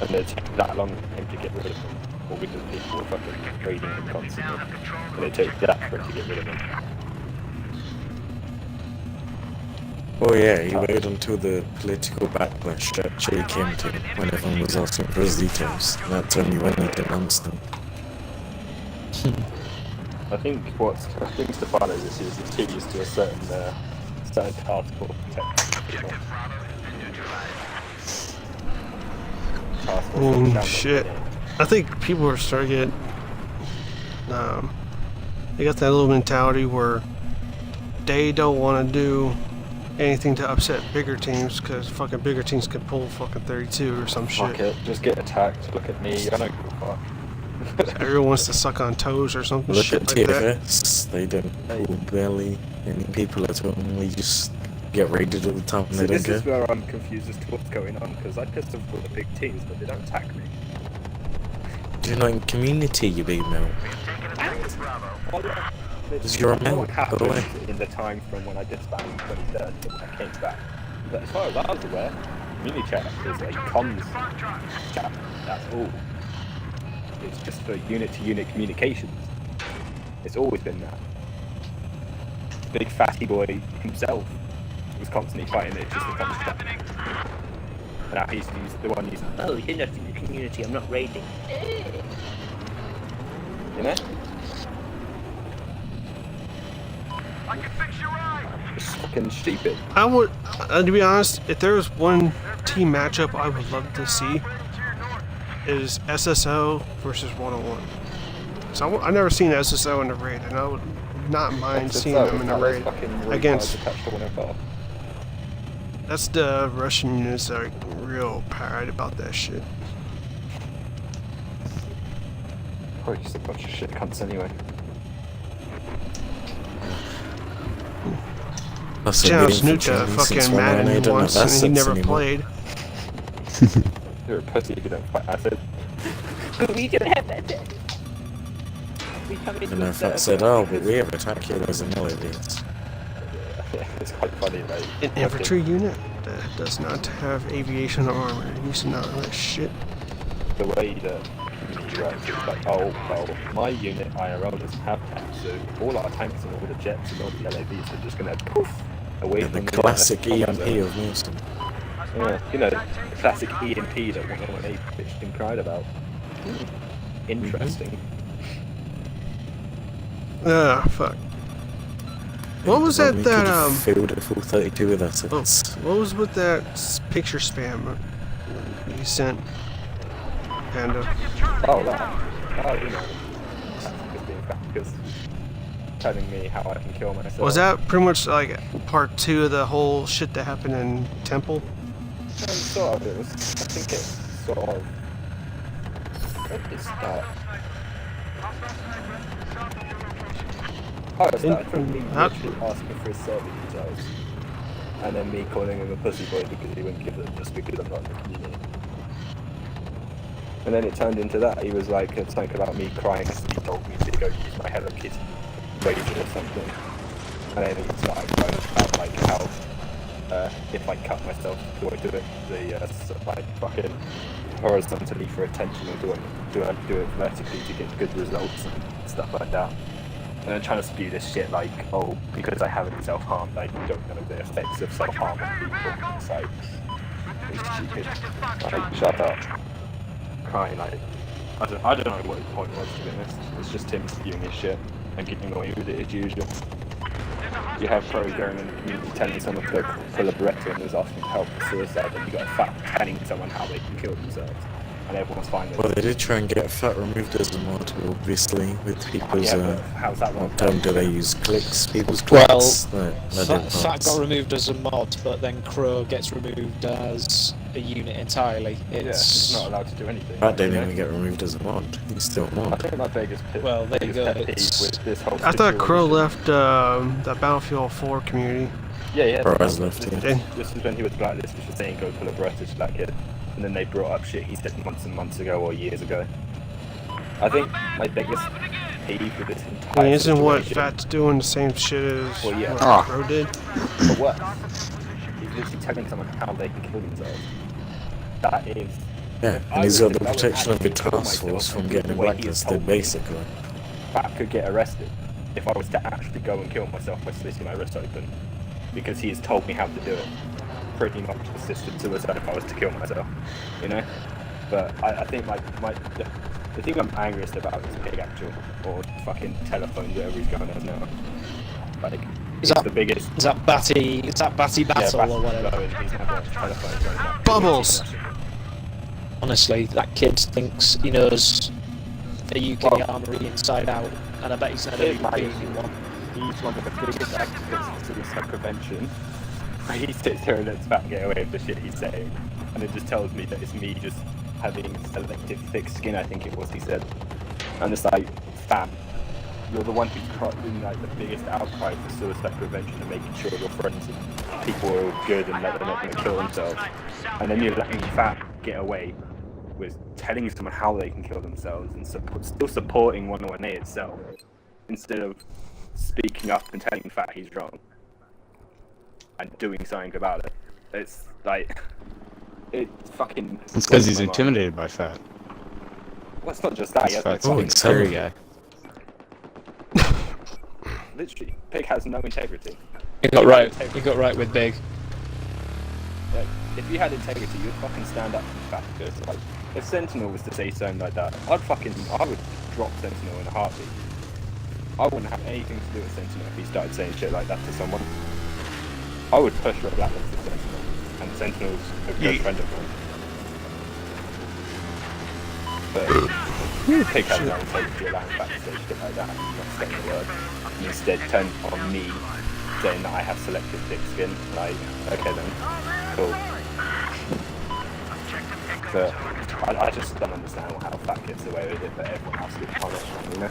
And it took that long for him to get rid of him, or because people were fucking raiding him constantly. And it took that for him to get rid of him. Oh yeah, he waited until the political backlash actually came to him, when everyone was asking for his details. That's only when he denounced them. I think Stefano's issue is he's too used to a certain task force protecting. Shit. I think people are starting to get. They got that little mentality where they don't want to do anything to upset bigger teams because fucking bigger teams could pull fucking 32 or some Fuck shit. it, just get attacked. Look at me. I don't give a fuck. Everyone wants to suck on toes or something Look shit at like that. TFS, they don't pull barely any people at all, they just get raided all the time and See, they this don't is care. where I'm confused as to what's going on, because I pissed off all the big teams, but they don't attack me. Do you know in community, you big male? Because you're a male, What go happened away. in the time from when I disbanded 23rd to when I came back? But as far as I was aware, community chat is a comms chat, that's all. It's just for unit-to-unit communications. It's always been that. Big fatty boy himself was constantly fighting it just for comms chat. And now he's the one using, Oh, you're not in the community, I'm not raiding. you know? I can fix your ride. It's fucking stupid. I would, to be honest, if there was one team matchup I would love to see, is SSO versus 101. So I never seen SSO in the raid, and I would not mind seeing them in the raid against. That's the Russian units that are real paranoid about that shit. Probably just a bunch of shit cunts anyway. That's a Challenge game Nuka for since fucking mad at me I don't once have and he assets never anymore. played. You're a pussy if you don't fight acid. We can have that. We come into And a if I server. said, oh, but we have attack heroes and melodies. Yeah, it's quite funny, like. An infantry unit that does not have aviation armor. It used to not know that shit. The way that community works is like, oh, well, my unit IRL doesn't have tanks, so all our tanks and all the jets and all the LAVs are just gonna poof away Yeah, from the classic combat EMP zone. of MIlsim. Yeah, you know, the classic EMP that 118 bitched and cried about. Interesting. Ah, fuck. What was that? We That could have filled a full 32 with assets. what was with that picture spam you sent, Panda? Oh, that. Oh, you know. That's just being because telling me how I can kill myself. Was that pretty much like part 2 of the whole shit that happened in Temple? Sort of. It was. I think it sort of. Where did it start? Oh, it started from me literally asking for his server details, and then me calling him a pussy boy because he wouldn't give them just because I'm not in the community. And then it turned into that. He was like something about me crying because he told me to go use my Hello Kitty razor or something. And then he started going about like how if I cut myself, do I do it like fucking horizontally for attention, or do I do it vertically to get good results and stuff like that. And I'm trying to spew this shit like, oh, because I haven't self-harmed, I don't know the effects of self-harm on people. It's like, it's stupid. Like, shut up. Crying like, I don't know what his point was, to be honest. It's just him spewing his shit and getting away with it as usual. You have pros going in the community telling someone to go pull a Beretta and was asking for help for suicide, and you got a fat telling someone how they can kill themselves. And everyone's fine with it. Well, they did try and get fat removed as a mod, obviously, with people's. Yeah, but how's that one? What term do they use? Clicks? People's Well, clicks? Fat got removed as a mod, but then Crow gets removed as a unit entirely. Yeah, It's he's not allowed to do anything. That didn't you know? even get removed as a mod. He's still a I mod. think my biggest pet, Well, there you biggest go, pet peeve it's- with this whole I thought Crow situation- left the Battlefield 4 community. Yeah. Crow has left, This, yeah. this is when he was blacklisted for saying go pull a Beretta to that kid. And then they brought up shit he said months and months ago or years ago. I think my biggest peeve with this I entire mean, isn't what situation, Fat's doing the same shit as Well, yeah. what Crow did? for worse, he's literally telling someone how they can kill themselves. That is... Yeah, and he's got the protection of the task force from getting blacklisted, basically. That could get arrested if I was to actually go and kill myself by slitting my wrist open, because he has told me how to do it. Pretty much assisted suicide if I was to kill myself, you know. But I think the thing I'm angriest about is Pig Actual or fucking telephone, whatever he's going on now. Like, Is it's that- the biggest. is that Batty Battle or whatever? He's never on telephone going on. Bubbles! Honestly, that kid thinks he knows the UK Well- armory inside out, and I bet he's never even been in one. He's one of the biggest activists for suicide prevention. He sits here and lets Fat get away with the shit he's saying, and it just tells me that it's me just having selective thick skin, I think it was he said. And it's like, fam, you're the one who's doing like the biggest outcry for suicide prevention and making sure your friends and people are all good and that they're not going to kill themselves. And then you're letting Fat get away with telling someone how they can kill themselves and still supporting 101A itself, instead of speaking up and telling Fat he's wrong and doing something about it. It's like, it's fucking... It's because he's intimidated by Fat. Well, it's not just that, he has Fat's no Oh, fucking it's scary terrible. guy. literally, Pig has no integrity. He got right with Big. Like, if you had integrity, you'd fucking stand up for Fat. Because, like, if Sentinel was to say something like that, I would drop Sentinel in a heartbeat. I wouldn't have anything to do with Sentinel if he started saying shit like that to someone. I would push for a blacklist of Sentinel, and Sentinel's a good friend of mine. But Pig has no integrity allowing Fat to say shit like that, not saying a word, and instead turn on me saying that I have selective thick skin. Like, okay then. cool. But I just don't understand how Fat gets away with it, but everyone else gets punished, you know?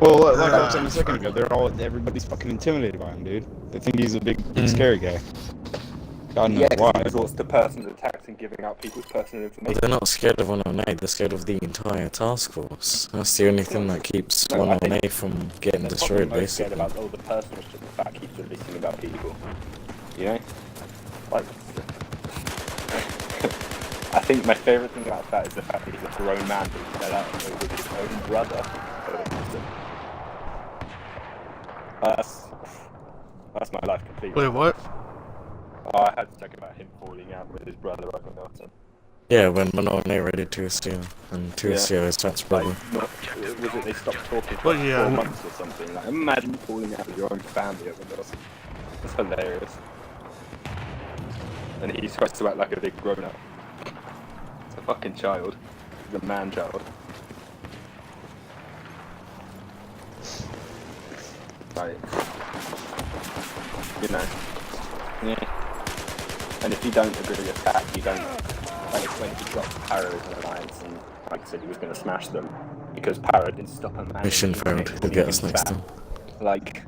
Well, like I was saying a second ago, everybody's fucking intimidated by him, dude. They think he's a big scary guy. God knows why. He resorts to personal attacks and giving out people's personal information. They're not scared of 109, they're scared of the entire task force. That's the only thing that keeps No, I 109 from getting destroyed, They're scared basically. about all the personal shit the Fat keeps releasing about people. You know? Like... I think my favourite thing about Fat is the fact that he's a grown man who's fed out with his own brother. That's my life completely. Wait, what? Oh, I had to talk about him falling out with his brother up on Nelson. Yeah, when 109 ready to steal, and 2SEO is Fat's brother. Was it they stopped talking for Well, yeah. 4 months or something? Like, imagine falling out with your own family over Nelson. That's hilarious. And he's supposed to act like a big grown up. It's a fucking child. He's a man child. Right. You know. Yeah. And if you don't agree with that, you don't, like when he dropped Para as an alliance and like I said he was going to smash them because Para didn't stop a man. Mission failed, he'll get us next time. Like,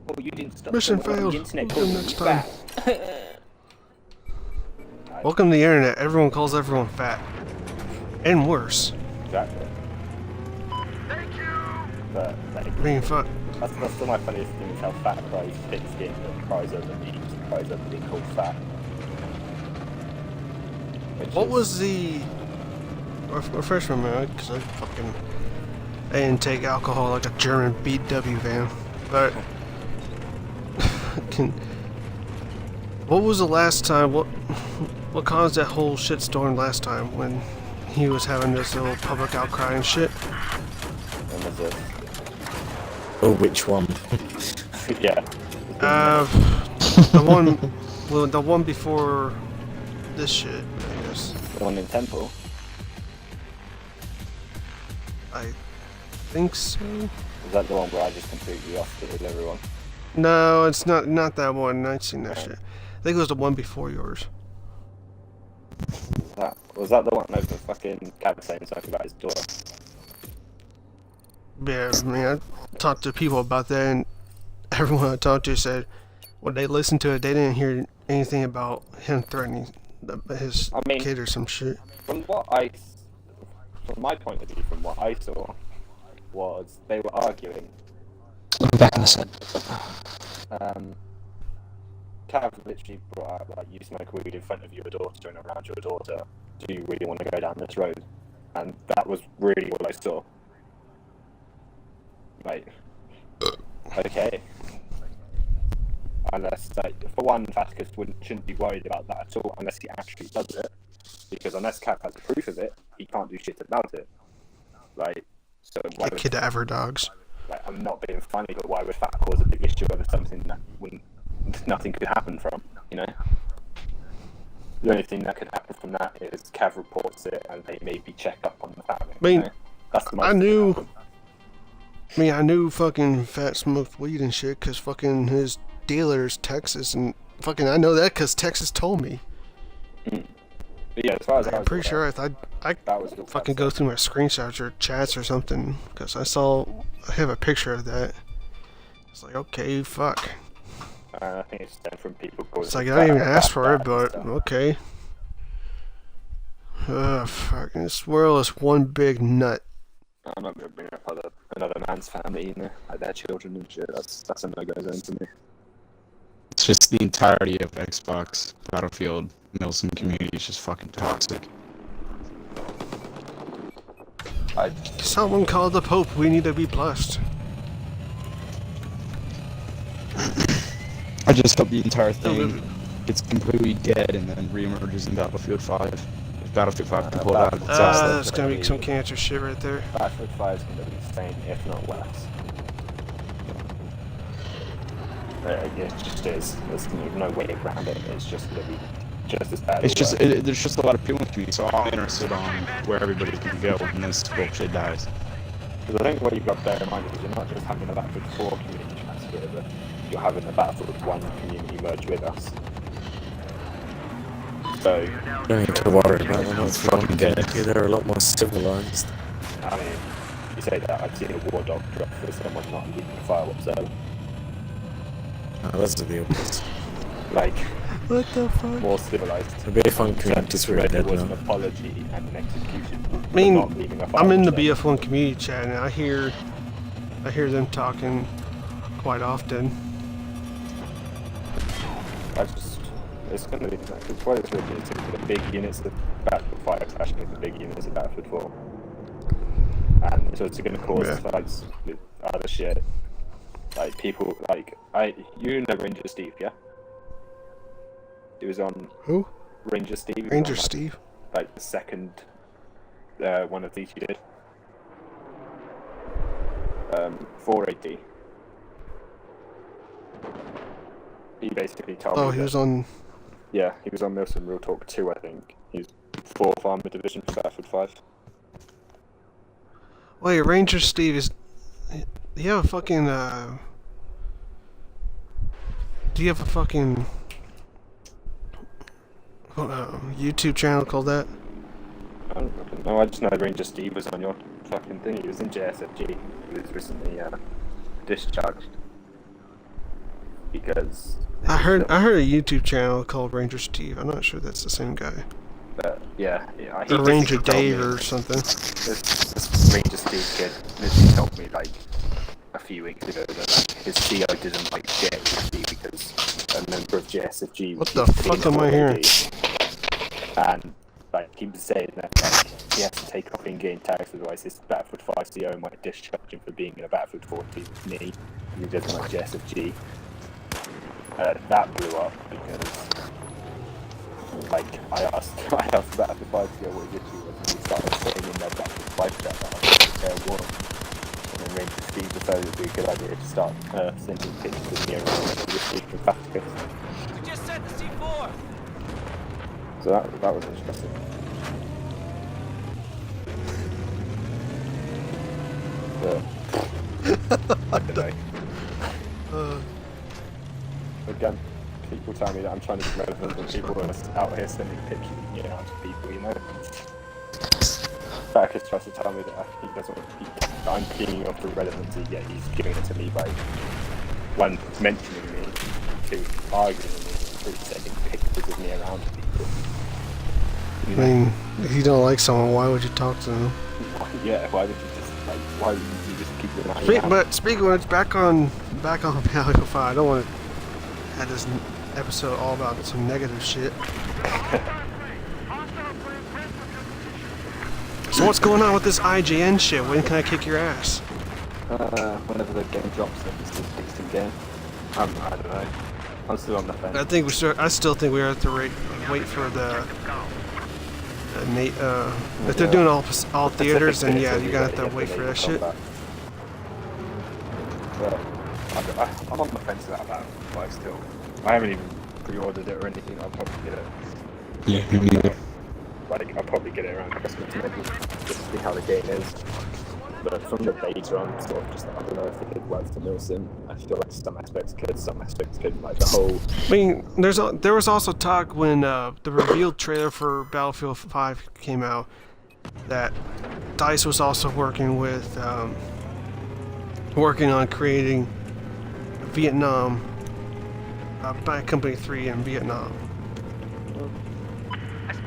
oh, you didn't stop Mission them on the failed. internet We'll do calling next you time. fat. Welcome to the internet. Everyone calls everyone fat. And worse. Exactly. Thank you. But like, I mean, fuck. that's still my funniest thing is how Fat cries thick skin and cries over memes and cries over being called fat. What was the... Refresh my memory, because I didn't take alcohol like a German BW van. But... what was the last time... What caused that whole shitstorm last time when he was having this little public outcry and shit? When was it? Oh, which one? Yeah. The one... Well, the one before this shit, I guess. The one in Temple. I think so. Is that the one where I just completely lost it with everyone? No, it's not that one. I've seen that shit. I think it was the one before yours. Was that the one over fucking Cab saying something about his daughter? Yeah, I mean, I talked to people about that, and everyone I talked to said when they listened to it, they didn't hear anything about him threatening his kid or some shit. From my point of view, from what I saw, was they were arguing. I'll be back in a sec. Cav literally brought out, like, you smoke weed in front of your daughter and around your daughter. Do you really want to go down this road? And that was really what I saw. Like, okay. Unless, like, for one, Vasquez shouldn't be worried about that at all unless he actually does it. Because unless Cav has proof of it, he can't do shit about it. Like, so why would... Cadaver dogs. Like, I'm not being funny, but why would that cause a big issue over something that nothing could happen from, you know? The only thing that could happen from that is Cav reports it and they maybe check up on the family. I mean, you know? That's the most I knew fucking Fat smoked weed and shit because fucking his dealer's Texas, and fucking I know that because Texas told me. But yeah, as far as I'm pretty sure I fucking go through my screenshots or chats or something because I have a picture of that. It's like, okay, fuck. I think it's stemmed from people calling It's like I didn't even ask for it, but okay. Fucking this world is one big nut. I'm not gonna bring up another man's family, you know, like their children and shit. That's a no-go zone to me. It's just the entirety of Xbox, Battlefield, MIlsim community is just fucking toxic. Someone called the Pope. We need to be blessed. I just hope the entire thing gets completely dead and then reemerges in Battlefield 5. If Battlefield 5 can pull it out of its ass. That's gonna be some cancer shit right there. Battlefield 5 is gonna be the same, if not worse. It just is. There's no way around it. It's just gonna be just as bad. It's just there's just a lot of people in the community, so I'm interested on where everybody's gonna go when this bullshit dies. Because I think what you've got to bear in mind is you're not just having a Battlefield 4 community chat, you're having a Battlefield 1 community merge with us. So, Don't need to worry about them. It's fucking community. They're a lot more civilized. I mean, you say that, I've seen a war dog drop for someone not leaving the firewall server. Those are the opposite. Like, What the fuck? more civilized. The BF1 community's really There dead was an now. apology and an execution. I mean, for not leaving a I'm in the firewall server. BF1 community chat, and I hear them talking quite often. It's going to be like, it's what it's going to be. It's the big units of Battlefield 5 clashing with the big units of Battlefield 4. And so it's going to cause fights with other shit. Like people, you know Ranger Steve, yeah? He was on Who? Ranger Steve. Ranger Steve? Like the second one of these you did. 480. He basically told me. Oh, he was on. Yeah, he was on MIlsim Real Talk 2, I think. He's 4th Armour Division for Battlefield 5. Wait, Ranger Steve is. Do you have a fucking. Do you have a fucking. YouTube channel called that? I don't know, I just know Ranger Steve was on your fucking thing. He was in JSFG. He was recently discharged. Because. I heard a YouTube channel called Ranger Steve. I'm not sure that's the same guy. But yeah, he Or Ranger basically told Dave me- or something. This Ranger Steve kid literally told me like a few weeks ago that like, his CO didn't like JSFG because a member of JSFG What was the being fuck am I hearing? already. And like he was saying that like he has to take off in-game tags, otherwise his Battlefield 5 CO might discharge him for being in a Battlefield 4 team with me. He doesn't like JSFG. That blew up because like I asked Battlefield 5 CO what his issue was, and he started saying in their Battlefield 5 chat that I was their war. And then Ranger Steve decided it would be a good idea to start sending pictures of me around the street from Vatican. We just sent the C4. So that was interesting. But I don't know. Again, people tell me that I'm trying to be relevant, and people are out here sending pictures of me around to people, you know. Backus tries to tell me that he doesn't want to be, I'm keying off the relevancy, yet he's giving it to me by one, mentioning me, two, arguing with me, three, sending pictures of me around to people. I mean, if you don't like someone, why would you talk to them? Yeah, why would you just keep them out? But speaking of, it's back on Battlefield 5. I don't want to have this episode all about some negative shit. So what's going on with this IGN shit? When can I kick your ass? Whenever the game drops, if it's the 16 game. I don't know. I'm still on the fence. I still think we have to wait for the if they're doing all theaters, then yeah, you gotta have to wait for that shit. But I'm on the fence about that, but still. I haven't even pre-ordered it or anything. I'll probably get it. Yeah, me neither. Like, I'll probably get it around Christmas maybe, just to see how the game is. But from the beta, I'm sort of just, I don't know if it could work for MIlsim. I feel like some aspects could, like the whole... I mean, there was also talk when the revealed trailer for Battlefield 5 came out that DICE was also working on creating Vietnam, Bad Company 3 in Vietnam.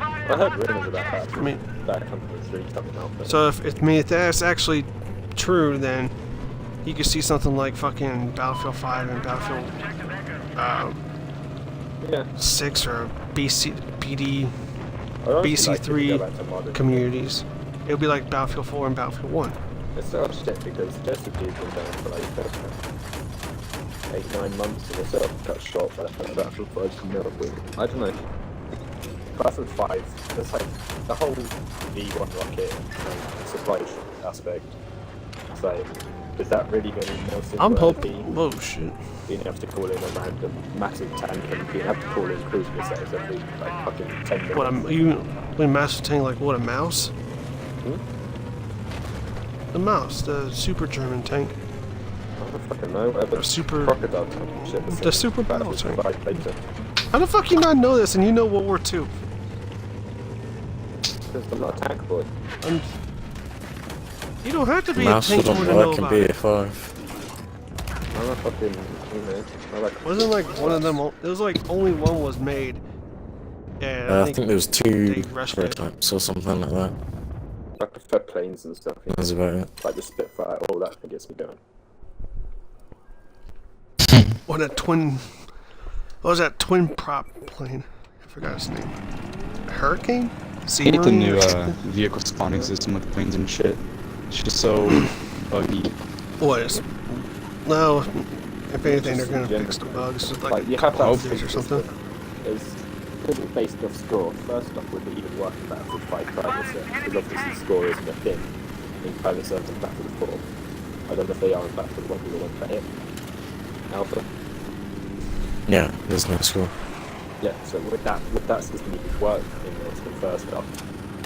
I heard rumors about that. I mean, Bad Company 3 coming out. But so if that's actually true, then you could see something like fucking Battlefield 5 and Battlefield yeah. 6 or BD I'd honestly like to go BC3 back to modern. communities. It would be like Battlefield 4 and Battlefield 1. It's so much shit because Joseph G's been going for like 8-9 months and it's sort of cut short by the fact that Battlefield 5's coming out with. I don't know. Battlefield 5, there's like the whole V1 rocket supply aspect. It's like, is that really going to be MIlsim? I'm hoping. Whoa, shit. Being able to call in a random massive tank and being able to call in cruise missiles every like fucking 10 minutes. What a massive tank, like what, a mouse? Hmm? The mouse, the super German tank. don't fucking know. Whatever. The super, crocodile type shit. the super battle Battlefield tank. 5 later. How the fuck you not know this and you know World War II? Because I'm not a tank boy. You don't have to be a Mouse tank boy wouldn't to know work in about it. BA5. I'm a fucking, I like. Wasn't like one of them, it was like only one was made. And I think there was 2 they rushed it. prototypes or something like that. I prefer planes and stuff. That's about it. Like the Spitfire, all that gets me going. What a twin, what was that twin prop plane? I forgot his name. Hurricane? Sea hate the Marine new or something? vehicle spawning system with planes and shit. It's just so buggy. What is? No, if anything, they're gonna Yeah. fix the bugs with Like like you a have couple that updates or something. Is based off score. First off, would it even work in Battlefield 5 private servers? Because obviously score isn't a thing in private servers in Battlefield 4. I don't know if they are in Battlefield 1 because I went for it. Alpha. Yeah, there's no score. Yeah, so with that system you could work in Milsim first off.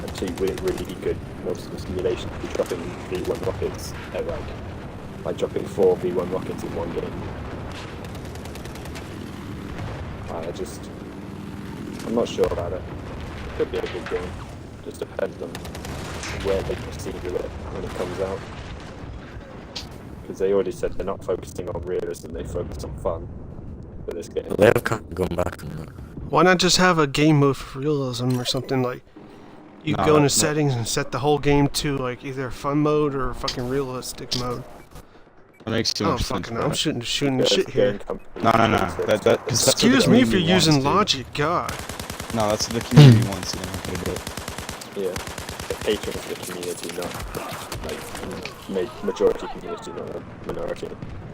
And 2, would it really be good Milsim simulation to be dropping V1 rockets at like dropping 4 V1 rockets in one game? I'm not sure about it. It could be a good game. Just depends on where they proceed with it when it comes out. Because they already said they're not focusing on realism, they focus on fun for this game. They have kind of gone back on that. Why not just have a game mode for realism or something like? You No, go into no. settings and set the whole game to like either fun mode or fucking realistic mode. That makes too Oh much sense. fucking! bro. I'm shooting There's shit here. game companies No. that- Cause that's what the Excuse me if you're community wants, using dude. logic. God. No, that's what the community wants. You know, how to do it. Yeah, the patron of the community, not like majority community, not a minority.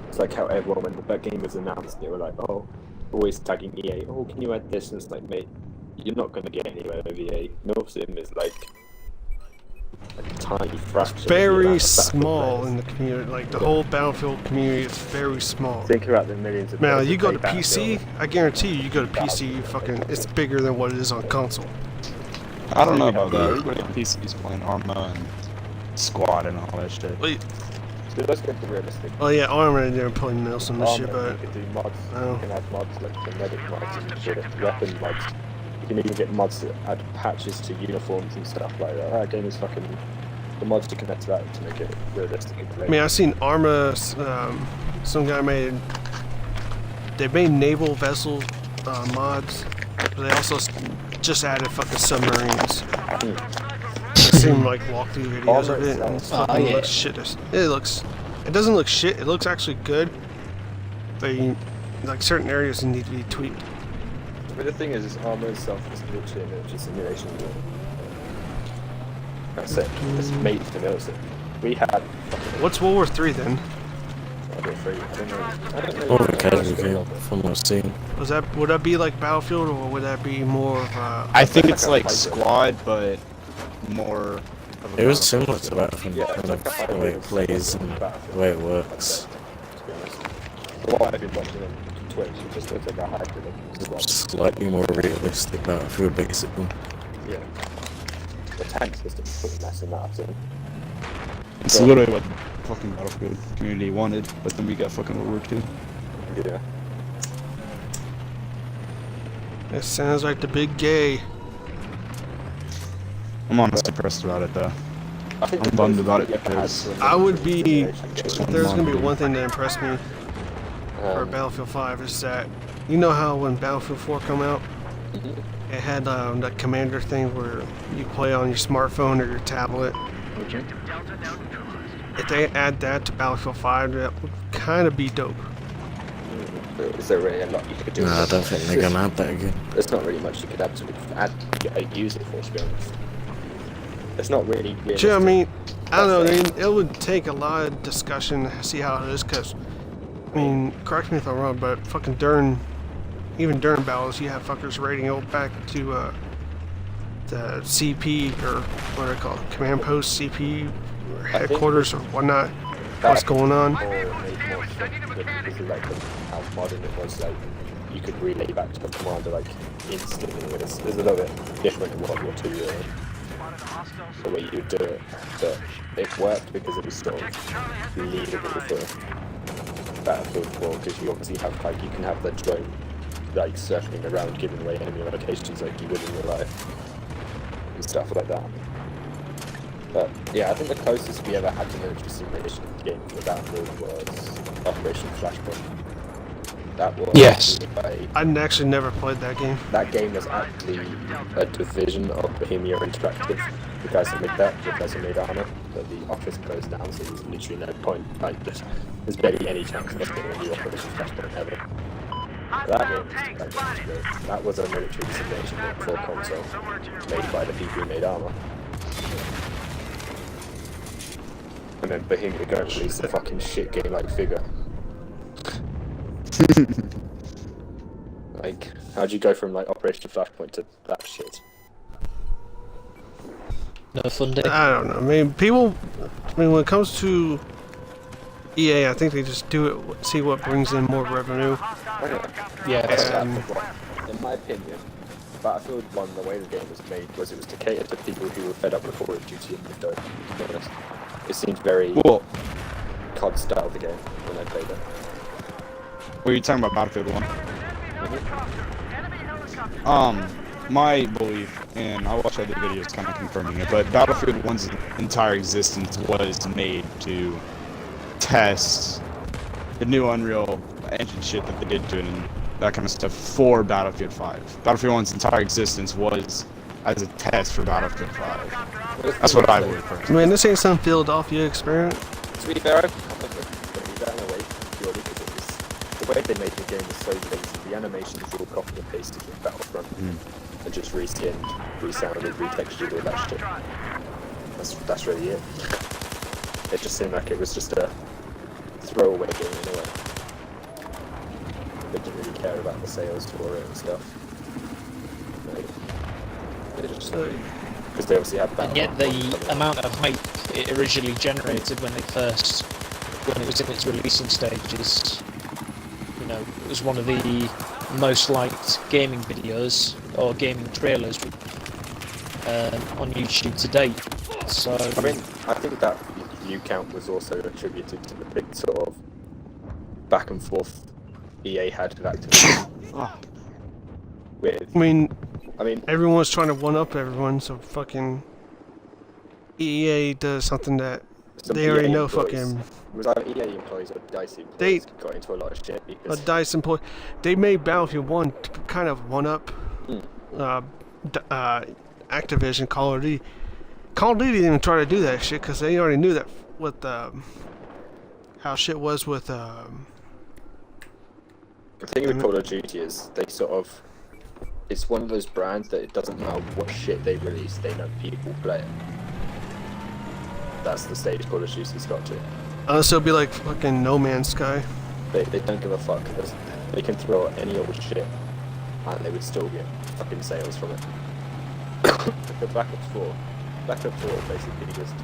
It's like how everyone, when that game was announced, they were like, "Oh, always tagging EA. Oh, can you add this?" And it's like, mate, you're not gonna get anywhere with EA. MIlsim is like a tiny fraction. of the amount Very of Battlefield small players. in the community. Like the whole Battlefield community is very small. Think about the millions of. Now players you that go to play PC, Battlefield. I guarantee you go to PC, fucking, it's bigger than what it is on console. I don't know about that. Everybody on PC is playing Arma and Squad and all that shit. Wait, Dude, let's get to realistic. oh yeah, Armor didn't play Milsim this year, Armor, but you can do mods. Oh. You can add mods like the medic mods and shit, weapon mods. You can even get mods that add patches to uniforms and stuff like that. That game is fucking. The mods you can add to that to make it realistic and play. I mean, I've seen Arma, some guy they made naval vessel mods, but they also just added fucking submarines. I've seen like walkthrough videos of it, and it fucking looks shit. It doesn't look shit, it looks actually good, but like certain areas need to be tweaked. But the thing is Armor itself is literally a military simulation game. That's it. It's made for military. We had fucking What's World War III then? World War III. I don't know. More of a casual game from what I've seen. Would that be like Battlefield, or would that be more of I think it's like like a Squad, but more. It was similar to Battlefield, Yeah, kind it's of like a the way it hybrid plays and the way it works. To be honest. From what I've been watching on Twitch, it just looks like a hybrid of Squad. Slightly more realistic Battlefield, basically. Yeah. The tank system's pretty messing that up soon. It's literally what the fucking Battlefield community wanted, but then we got fucking World War II. Yeah. It sounds like the big gay. I'm honestly depressed about it though. I think I'm bummed about it because I would be, if Just there's gonna be one one thing that impressed me for Battlefield 5 is that, you know how when Battlefield 4 come out, it had that commander thing where you play on your smartphone or your tablet. If they add that to Battlefield 5, that would kind of be dope. Is there really a lot you could do? No, I don't think they're gonna add that again. There's not really much you could use it for, to be honest. It's not really realistic. Gee, I mean, I don't know, it would take a lot of discussion to see how it is, because, I mean, correct me if I'm wrong, but fucking even during battles, you have fuckers raiding it back to the CP, or what are they called, command post, CP, or headquarters, or whatnot. What's going on? Or made more sense because of like how modern it was. Like you could relay back to the commander like instantly. It's a little bit different in World War II, the way you would do it. But it worked because it was sort of believable for Battlefield 4 because you obviously have like you can have the drone like circling around giving away enemy locations like you would in real life and stuff like that. But yeah, I think the closest we ever had to military simulation game for Battlefield was Operation Flashpoint. That was Yes. I actually never played that game. That game was actually a division of Bohemia Interactive. The guys that made that, the guys that made Arma, but the office closed down, so there's literally no point. Like, there's barely any chance of us getting a new Operation Flashpoint ever. That was a military simulation game for console, made by the people who made Arma. And then Bohemia go and release a fucking shit game like Figure. Like, how'd you go from like Operation Flashpoint to that shit? No funding. I don't know. I mean, when it comes to EA, I think they just do it, see what brings in more revenue. Yeah. In my opinion, Battlefield 1, the way the game was made was it was to cater to people who were fed up with Call of Duty and Windows, to be honest. It seemed very COD style the game when I played it. What are you talking about, Battlefield 1? My belief, and I watched other videos kind of confirming it, but Battlefield 1's entire existence was made to test the new Unreal Engine shit that they did to it and that kind of stuff for Battlefield 5. Battlefield 1's entire existence was as a test for Battlefield 5. That's what I believe personally. I mean, this ain't some Philadelphia experiment. To be fair, I believe that in a way, purely because it was, the way they made the game was so lazy. The animations were all copied and pasted in Battlefront. And just reskinned, resounded, retextured, all that shit. That's really it. It just seemed like it was just a throwaway game in a way. They didn't really care about the sales for it and stuff. They just because they obviously had And yet the amount of hype it originally generated when it was in its releasing stages, you know, it was one of the most liked gaming videos or gaming trailers on YouTube to date. So I mean, I think that view count was also attributed to the big sort of back and forth EA had with Activision. I mean, everyone's trying to one up everyone, so fucking EA does something that they already know. Fucking it was either EA employees or DICE employees got into a lot of shit because DICE employee, they made Battlefield 1 to kind of one up Activision, Call of Duty. Call of Duty didn't even try to do that shit because they already knew that with how shit was with the thing with Call of Duty is they sort of, it's one of those brands that it doesn't matter what shit they release, they know people play it. That's the stage Call of Duty's got to. Unless it'll be like fucking No Man's Sky. They don't give a fuck. They can throw out any old shit and they would still get fucking sales from it. The Black Ops 4. Black Ops 4 is basically just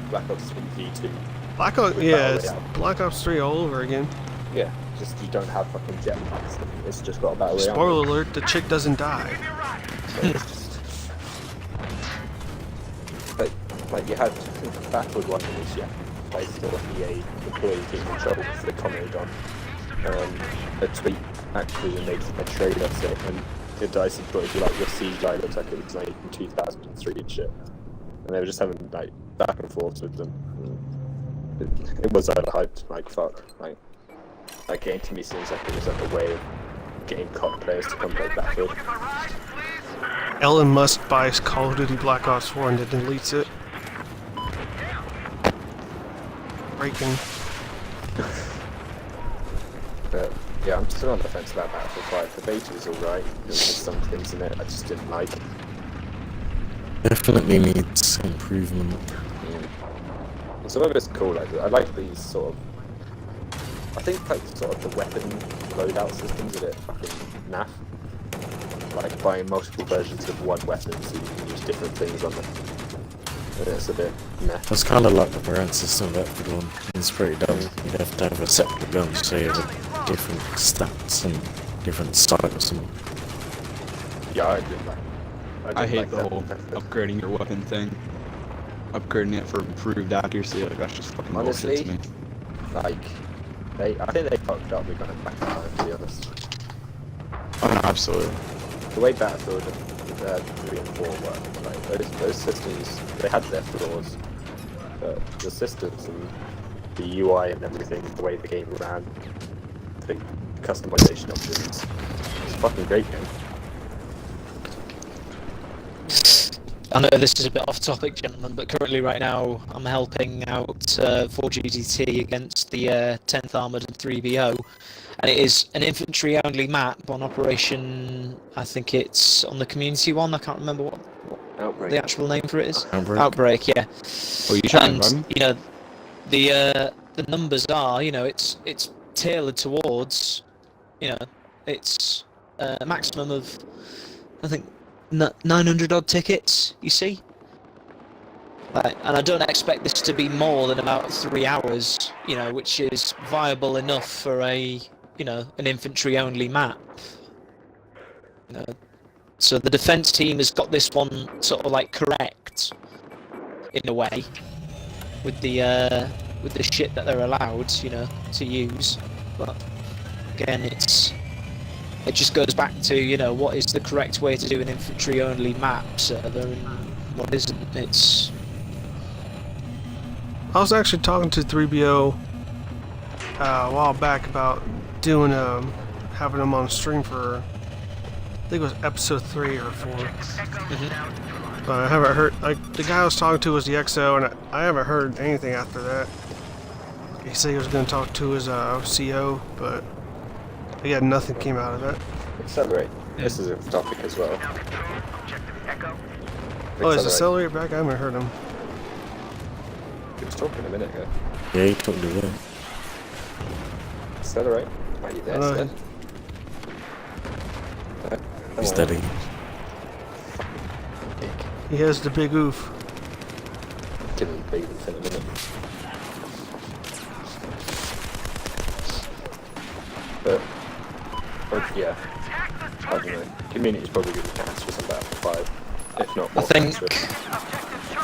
Black Ops 3 V2. Black Ops, yeah, it's Black Ops 3 all over again. Yeah, just you don't have fucking jetpacks. It's just got a battle royale. Spoiler alert, the chick doesn't die. So it's just... Like you had Battlefield 1 release, yeah. Like sort of EA employees getting in trouble because they commented on a tweet actually when they did a trailer saying when the DICE employees were like, your CGI looks like it was made in 2003 and shit. And they were just having like back and forth with them. It was overhyped, like fuck. Like that game to me seems like it was like a way of getting COD players to come play Battlefield. Elon Musk buys Call of Duty Black Ops 4 and then deletes it. Breaking. But yeah, I'm still on the fence about Battlefield 5. The beta was alright. There was just some things in it I just didn't like. Definitely needs improvement. Some of it's cool. Like I like these sort of. I think like sort of the weapon loadout systems a bit fucking naff. Like buying multiple versions of one weapon so you can use different things on them. And it's a bit meh. It's kind of like the brand system of Battlefield 1. It's pretty dumb. You'd have to have a separate gun so you have different stats and different sights and... Yeah, I did like. I hate the whole upgrading your weapon thing. Upgrading it for improved accuracy, like that's just fucking bullshit honestly, to me. like I think they fucked up. We got it back in time, to be honest. Oh no, absolutely. The way Battlefield 3 and 4 work, like those systems, they had their flaws, but the systems and the UI and everything, the way the game ran, the customization options, it's a fucking great game. I know this is a bit off topic, gentlemen, but currently right now I'm helping out for GDT against the 10th Armoured and 3BO, and it is an infantry-only map on Operation, I think it's on the community one, I can't remember what Outbreak. the actual name for it is. Outbreak. Yeah. Well, you trying, And, Gordon? you know, the numbers are, you know, it's tailored towards, you know, it's a maximum of, I think, 900 odd tickets, you see? And I don't expect this to be more than about 3 hours, you know, which is viable enough for a, you know, an infantry-only map. You know, so the defence team has got this one sort of like correct, in a way, with the shit that they're allowed, you know, to use. But again, it just goes back to, you know, what is the correct way to do an infantry-only map server and what isn't. It's... I was actually talking to 3BO a while back about doing having them on stream for, I think it was episode 3 or 4. But I haven't heard, like, the guy I was talking to was the XO, and I haven't heard anything after that. He said he was going to talk to his CO, but yeah, nothing came out of that. Accelerate. This is a topic as well. Oh, is Accelerate back? I haven't heard him. He was talking a minute ago. Yeah, he took the win. Accelerate. Are you there, Hello. Sven? No? He's Come on. steady. Dick. He has the big oof. Give him a big oof in a minute. But yeah, I don't know. Community's probably going to chance for some Battlefield 5, if not more.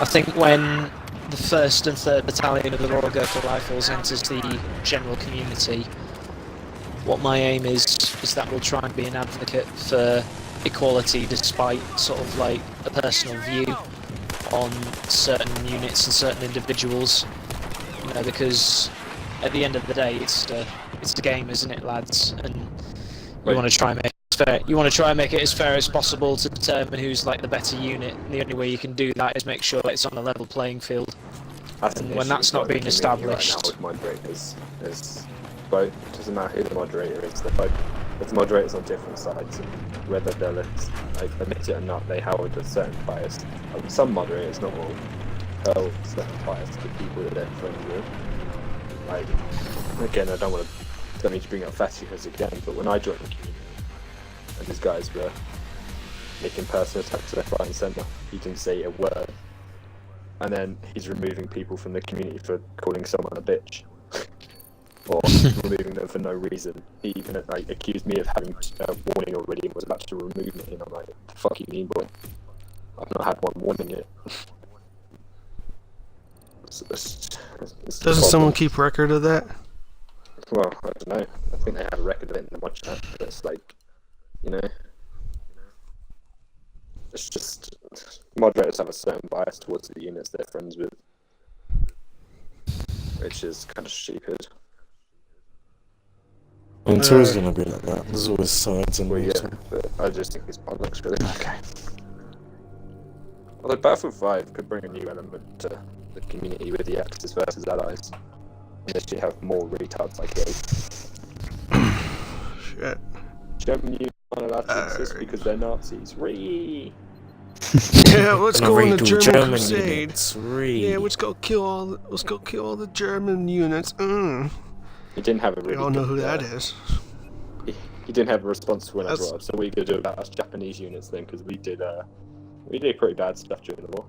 I think when the 1st and 3rd Battalion of the Royal Gurkha Rifles enters the general community, what my aim is that we'll try and be an advocate for equality despite sort of like a personal view on certain units and certain individuals, you know, because at the end of the day it's the game, isn't it, lads? And you want to try and make it fair. You want to try and make it as fair as possible to determine who's like the better unit. And the only way you can do that is make sure that it's on a level playing field. And when that's not being established, right now with moderators is both. It doesn't matter who the moderator is. They're both. If the moderator's on different sides, and whether they'll like admit it or not, they hold a certain bias. Some moderators, not all, hold certain bias to people that they're friendly with. Like, again, I don't need to bring up Fascists again, but when I joined the community, and these guys were making personal attacks left, right and centre, he didn't say a word. And then he's removing people from the community for calling someone a bitch. Or removing them for no reason. He even like accused me of having a warning already and was about to remove me, and I'm like, the fuck you mean, boy? I've not had one warning yet. Doesn't someone keep record of that? Well, I don't know. I think they had a record of it in the mod chat, but it's like, you know, it's just moderators have a certain bias towards the units they're friends with, which is kind of stupid. And it's always gonna be like that. There's always sides and Well, yeah, ways. but I just think his pod looks really okay. Although Battlefield 5 could bring a new element to the community with the Axis versus Allies. Unless you have more retards like it. Shit. Germany aren't allowed to exist because they're Nazis. Ree! Yeah, let's go on the German crusade. Units. Yeah, let's go kill all the German units. He didn't have a really We all know good, who that is. He didn't have a response to when I brought up. So what are you gonna do about us Japanese units then? Because we did pretty bad stuff during the war.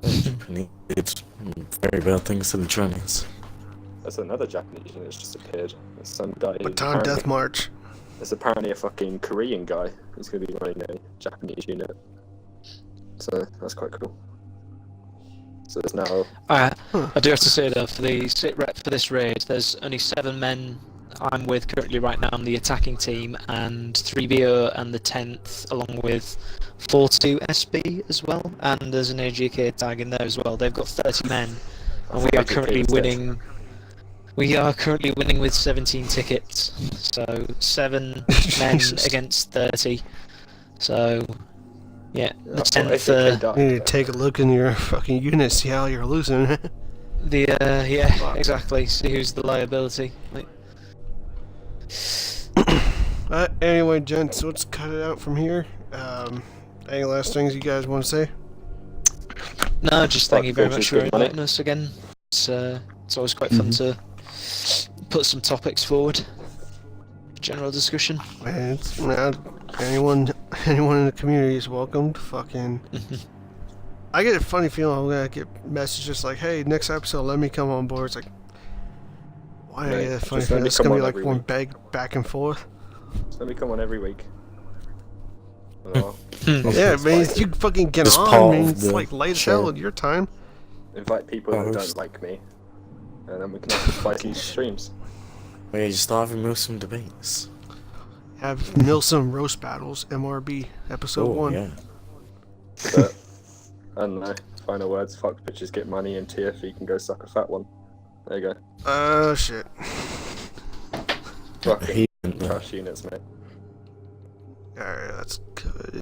Japanese did very bad things to the Chinese. There's another Japanese unit that's just appeared. There's some guy. Baton Death March. There's apparently a fucking Korean guy who's gonna be running a Japanese unit. So that's quite cool. So there's now. I do have to say though, for the sit rep for this raid, there's only 7 men I'm with currently right now on the attacking team, and 3BO and the 10th, along with 42 SB as well, and there's an AGK tag in there as well. They've got 30 men, and we are currently winning. We are currently winning with 17 tickets, so 7 men against 30. So, yeah, the 10th. You need to take a look in your fucking unit, see how you're losing. Yeah, exactly. See who's the liability. Like, anyway, gents, let's cut it out from here. Any last things you guys want to say? no, just thank you very Fuck, much for good money. inviting us again. It's always quite fun to put some topics forward. General discussion. Man, anyone in the community is welcome. Fucking. I get a funny feeling I'm gonna get messages like, "Hey, next episode, let me come on board." It's like, why do I get a funny feeling? It's gonna be like one back and forth. Let me come on every week. Oh, Yeah, man, you fucking get It's on. part I mean, of it's the like late as show. hell at your time. invite people who don't Host. like me, and then we can have spicy streams. Wait, you start having MIlsim debates. Have MIlsim roast battles, MRB episode 1. Yeah. But I don't know. Final words: fuck bitches, get money, and TFE can go suck a fat one. There you go. Shit. Fucking He went there. trash units, mate. Alright, that's good.